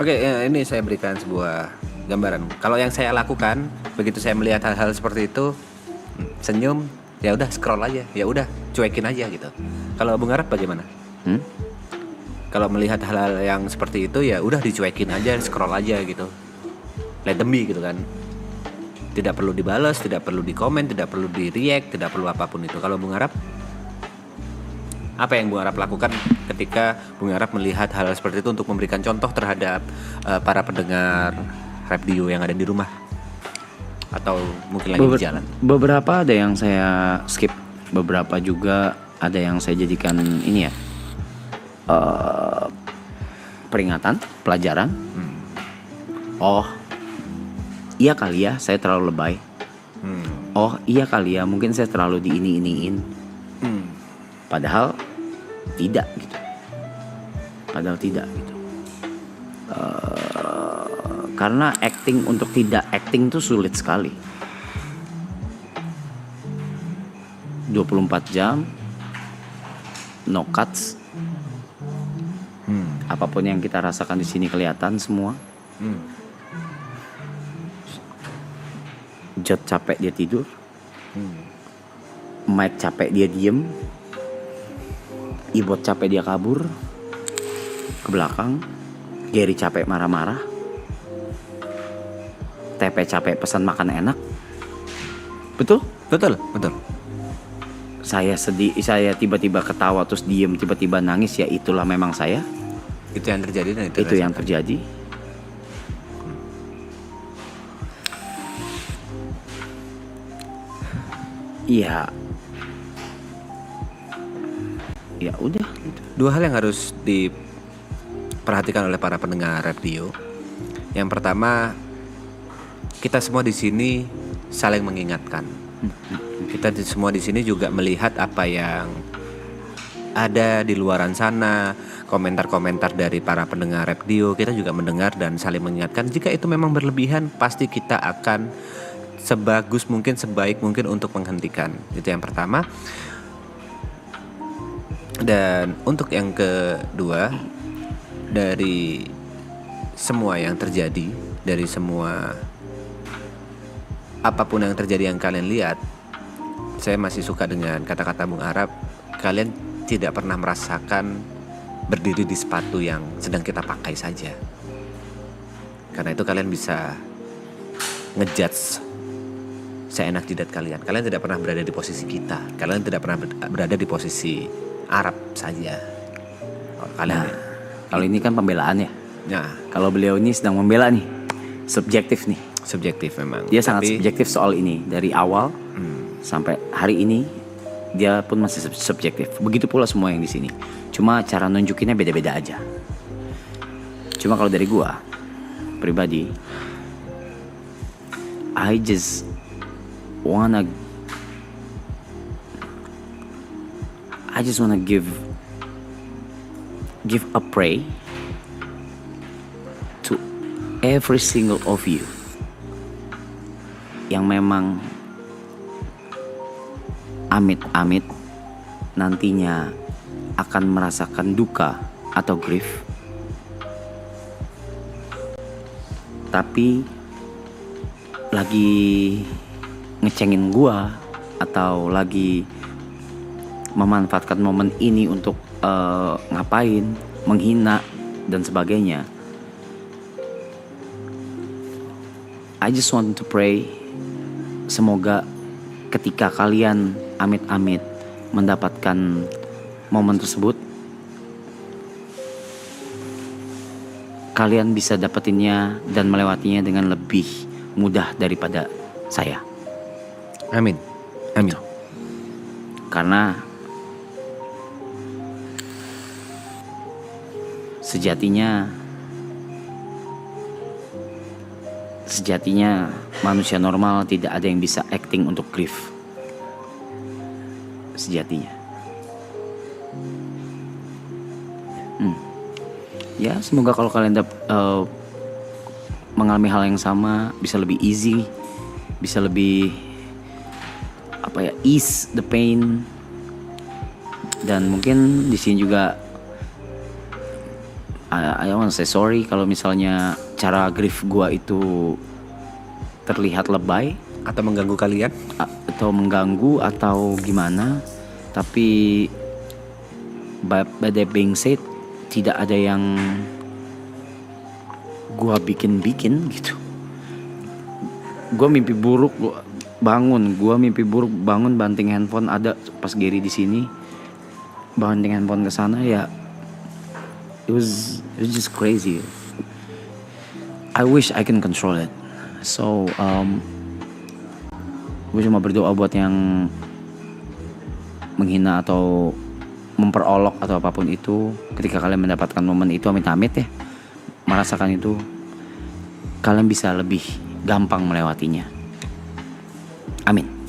Oke, ini saya berikan sebuah gambaran. Kalau yang saya lakukan, begitu saya melihat hal-hal seperti itu, senyum, ya udah scroll aja, ya udah cuekin aja gitu. Kalau Bung Arab bagaimana? Kalau melihat hal-hal yang seperti itu, ya udah dicuekin aja, scroll aja gitu. Let them be gitu kan. Tidak perlu dibalas, tidak perlu dikomen, tidak perlu di-react, tidak perlu apapun itu. Kalau Bung Arab, apa yang Bung Arab lakukan ketika Bung Arab melihat hal seperti itu untuk memberikan contoh terhadap para pendengar radio yang ada di rumah atau mungkin lagi di jalan? Beberapa ada yang saya skip, beberapa juga ada yang saya jadikan ini ya, peringatan, pelajaran. Oh, iya kali ya saya terlalu lebay. Oh iya kali ya mungkin saya terlalu diini-iniin. Padahal tidak gitu. Karena acting untuk tidak acting tuh sulit sekali. 24 jam no cuts. Apapun yang kita rasakan di sini kelihatan semua. Jod capek dia tidur. Mike capek dia diem. Ibot capek dia kabur ke belakang. Gary capek marah-marah. TP capek pesan makan enak. Betul? Betul. Saya sedih, saya tiba-tiba ketawa terus diem, tiba-tiba nangis, ya itulah memang saya. Itu yang terjadi dan Itu yang terjadi. Iya. Ya udah gitu. Dua hal yang harus diperhatikan oleh para pendengar radio. Yang pertama, kita semua di sini saling mengingatkan. Kita semua di sini juga melihat apa yang ada di luaran sana, komentar-komentar dari para pendengar radio. Kita juga mendengar dan saling mengingatkan. Jika itu memang berlebihan, pasti kita akan sebagus mungkin, sebaik mungkin untuk menghentikan. Itu yang pertama. Dan untuk yang kedua, dari semua yang terjadi, dari semua apapun yang terjadi yang kalian lihat, saya masih suka dengan kata-kata Bung Arab. Kalian tidak pernah merasakan berdiri di sepatu yang sedang kita pakai saja. Karena itu kalian bisa ngejudge seenak jidat kalian. Kalian tidak pernah berada di posisi kita. Kalian tidak pernah berada di posisi Arab saja. Kalian Kalau ini kan pembelaan ya. nah, Kalau beliau ini sedang membela nih, subjektif nih. subjektif memang. Dia sangat Tapi, subjektif soal ini dari awal sampai hari ini. Dia pun masih subjektif. Begitu pula semua yang di sini. Cuma cara nunjukinnya beda-beda aja. Cuma kalau dari gua pribadi, I just wanna give a pray to every single of you yang memang amit-amit nantinya akan merasakan duka atau grief, tapi lagi ngecengin gua atau lagi memanfaatkan momen ini untuk ngapain, menghina dan sebagainya. I just want to pray, semoga ketika kalian amit-amit mendapatkan momen tersebut, kalian bisa dapetinnya dan melewatinya dengan lebih mudah daripada saya. amin. Amin. Karena sejatinya manusia normal tidak ada yang bisa acting untuk grief. Sejatinya. Ya semoga kalau kalian mengalami hal yang sama bisa lebih easy, bisa lebih ease the pain. Dan mungkin di sini juga I want to say sorry kalau misalnya cara grief gua itu terlihat lebay Atau mengganggu kalian? atau mengganggu atau gimana. Tapi by that being said, tidak ada yang gua bikin gitu. Gua mimpi buruk bangun banting handphone ada pas Gary di sini, banting handphone ke sana ya. It was just crazy. I wish I can control it. So gue cuma berdoa buat yang menghina atau memperolok atau apapun itu, ketika kalian mendapatkan momen itu, amit-amit ya merasakan itu, kalian bisa lebih gampang melewatinya. Amin.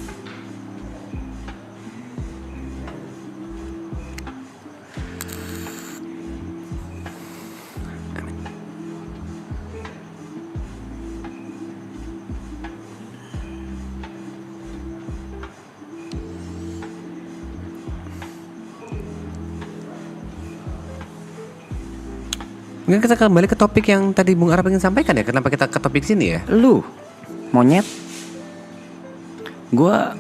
Mungkin kita kembali ke topik yang tadi Bung Arab ingin sampaikan ya. Kenapa kita ke topik sini ya? Lu monyet, gua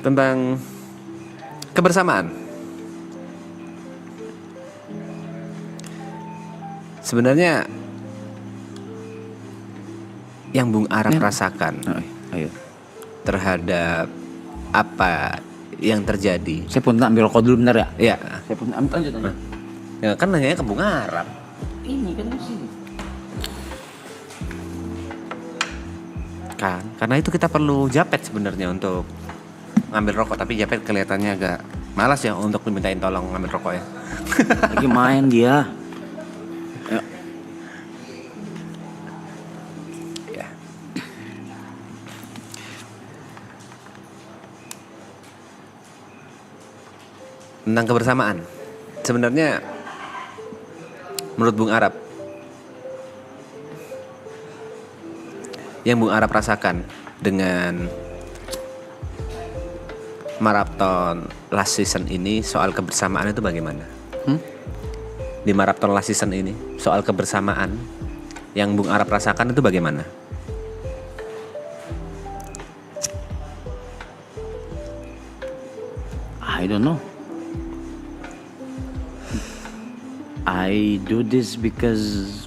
Tentang kebersamaan. Sebenarnya yang Bung Arab rasakan ayo. terhadap apa yang terjadi. Saya pun ambil rokok dulu bentar ya. Ya, Saya pun lanjut. ya kan nanya ke Bung Arab. Ini kan di sini. Kan, karena itu kita perlu Japet sebenarnya untuk ngambil rokok, tapi Japet kelihatannya agak malas ya untuk dimintain tolong ngambil rokok ya. Lagi main dia. Ayo. Ya. Tentang kebersamaan. Sebenarnya menurut Bung Arab, yang Bung Arab rasakan dengan maraton last season ini soal kebersamaan itu bagaimana? di maraton last season ini, soal kebersamaan yang Bung Arab rasakan itu bagaimana? I don't know. I do this because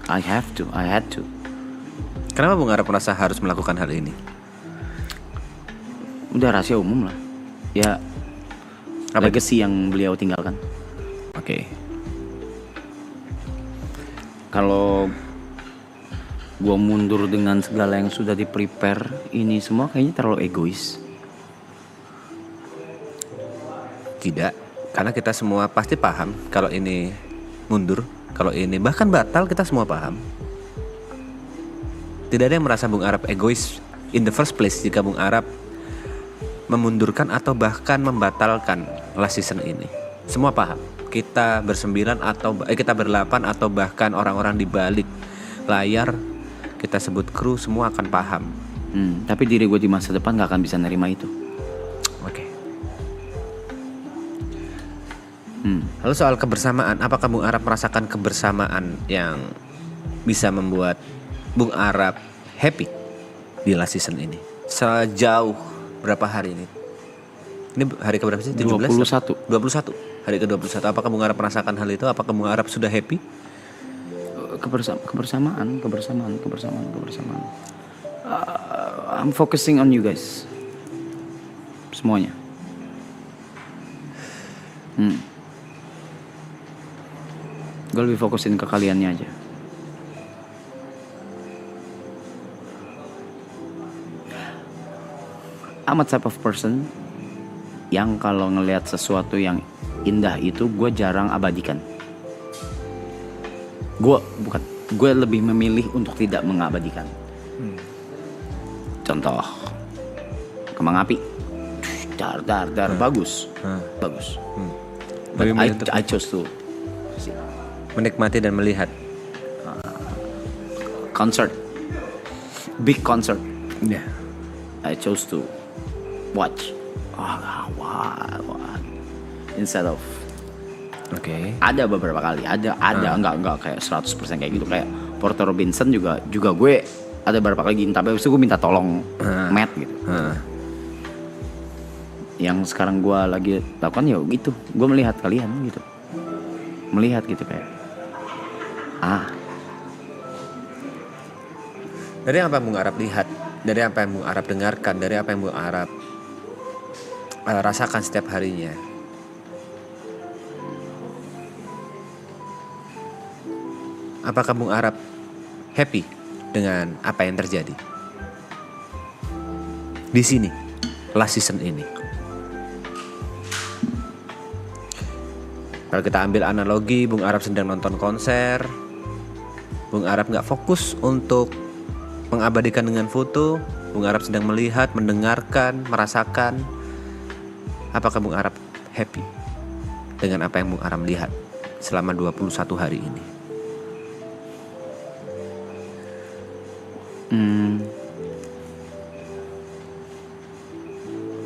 I have to. I had to. Kenapa Bung Arab merasa harus melakukan hal ini? Udah rahasia umum lah. Ya, Apa itu? legacy yang beliau tinggalkan. Oke. Kalau gua mundur dengan segala yang sudah di-prepare, ini semua kayaknya terlalu egois. Tidak, karena kita semua pasti paham kalau ini mundur, kalau ini bahkan batal, kita semua paham. Tidak ada yang merasa Bung Arab egois in the first place jika Bung Arab memundurkan atau bahkan membatalkan last season ini. Semua paham. Kita bersembilan atau kita berlapan atau bahkan orang-orang di balik layar, kita sebut kru, semua akan paham. Tapi diri gue di masa depan gak akan bisa nerima itu. Oke. Lalu soal kebersamaan, apakah Bung Arab merasakan kebersamaan yang bisa membuat Bung Arab happy di last season ini? Sejauh berapa hari ini? Ini hari keberapa sih? 17? 21. Hari ke-21. Apakah Bung Arab merasakan hal itu? Apakah Bung Arab sudah happy? Kebersamaan. I'm focusing on you guys. Semuanya. Gue lebih fokusin ke kaliannya aja. I'm a type of person yang kalau ngelihat sesuatu yang indah itu gue jarang abadikan. Gue lebih memilih untuk tidak mengabadikan. Contoh, kembang api, dar, bagus. But I chose to Menikmati dan melihat concert, big concert. Yeah. I chose to watch. Instead of ada beberapa kali, ada enggak kayak 100% kayak gitu. Kayak Porter Robinson juga gue ada beberapa kali gini, tapi habis itu gue minta tolong Matt gitu. Yang sekarang gue lagi lakukan ya gitu, gue melihat kalian gitu, melihat gitu kayak dari apa yang Bung Arab lihat, dari apa yang Bung Arab dengarkan, dari apa yang Bung Arab rasakan setiap harinya, apakah Bung Arab happy dengan apa yang terjadi di sini last season ini? Kalau kita ambil analogi, Bung Arab sedang nonton konser, Bung Arab nggak fokus untuk mengabadikan dengan foto, Bung Arab sedang melihat, mendengarkan, merasakan. Apakah Bung Arab happy dengan apa yang Bung Arab lihat selama 21 hari ini?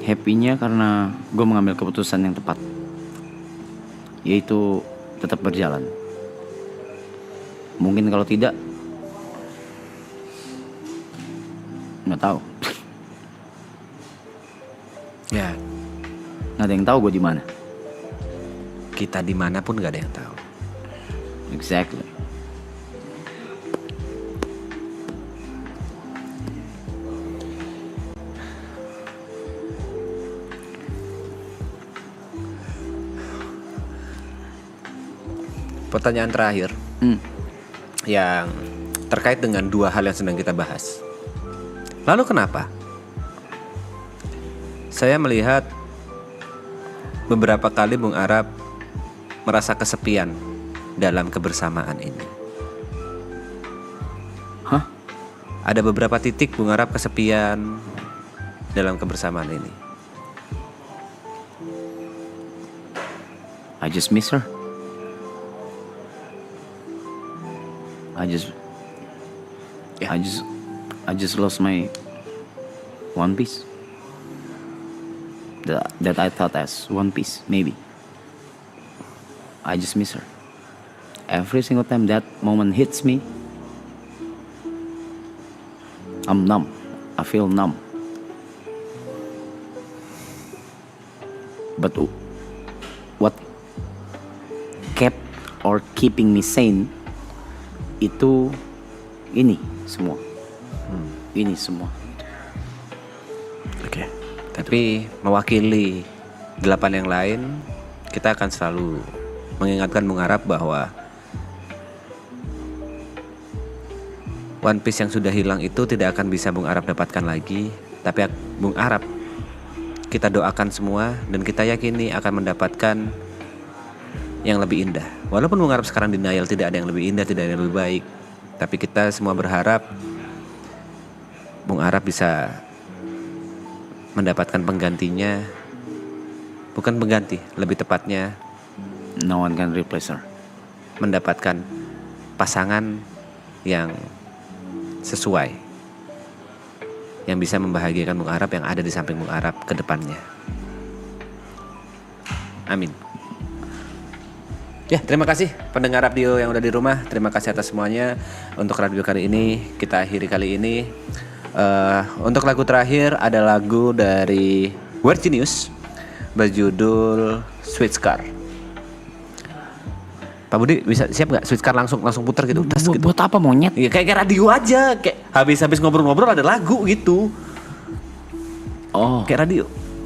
Happy-nya karena gue mengambil keputusan yang tepat, yaitu tetap berjalan. Mungkin kalau tidak, nggak tahu. Ya, Nggak ada yang tahu gue di mana. kita dimanapun nggak ada yang tahu. Exactly. Pertanyaan terakhir yang terkait dengan dua hal yang sedang kita bahas. Lalu kenapa saya melihat beberapa kali Bung Arab merasa kesepian dalam kebersamaan ini? Ada beberapa titik Bung Arab kesepian dalam kebersamaan ini. I just miss her. I just lost my one piece that I thought as one piece, maybe. I just miss her. Every single time that moment hits me, I'm numb. I feel numb. But what kept or keeping me sane itu ini semua. Ini semua. Oke. Tapi mewakili 8 yang lain, kita akan selalu mengingatkan Bung Arab bahwa One Piece yang sudah hilang itu tidak akan bisa Bung Arab dapatkan lagi. Tapi Bung Arab, kita doakan semua dan kita yakini akan mendapatkan yang lebih indah. Walaupun Bung Arab sekarang denial tidak ada yang lebih indah, tidak ada yang lebih baik, tapi kita semua berharap Bung Arab bisa mendapatkan penggantinya. Bukan pengganti, lebih tepatnya No one can replace her. mendapatkan pasangan yang sesuai, yang bisa membahagiakan Bung Arab, yang ada di samping Bung Arab ke depannya. Amin. Ya, terima kasih pendengar radio yang udah di rumah. Terima kasih atas semuanya. Untuk radio kali ini kita akhiri kali ini. Untuk lagu terakhir ada lagu dari Weird Genius berjudul Sweet Scar. Pak Budi bisa siap nggak Sweet Scar langsung putar gitu? Tas gitu. Buat apa monyet? Ya, kayak radio aja, kayak habis ngobrol-ngobrol ada lagu gitu. Oh, Kayak radio.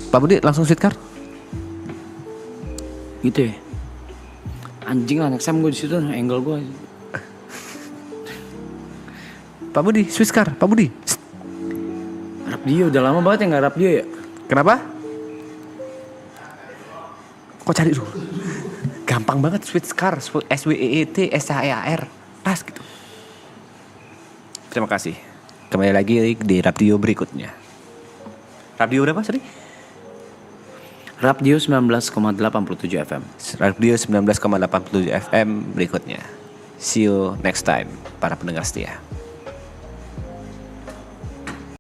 Pak Budi langsung Sweet Scar. gitu ya. Anjing lah, next time gue di situ angle gue. Pak Budi, Sweet Scar, Pak Budi. Rap dia udah lama banget ya nggak rap dia ya. Kenapa? Kok cari dulu? Gampang banget Sweet Scar, SWEET SCAR, tas gitu. Terima kasih. Kembali lagi di radio berikutnya. Radio berapa sorry? Radio 19,87 FM. Radio 19,87 FM berikutnya. See you next time para pendengar setia.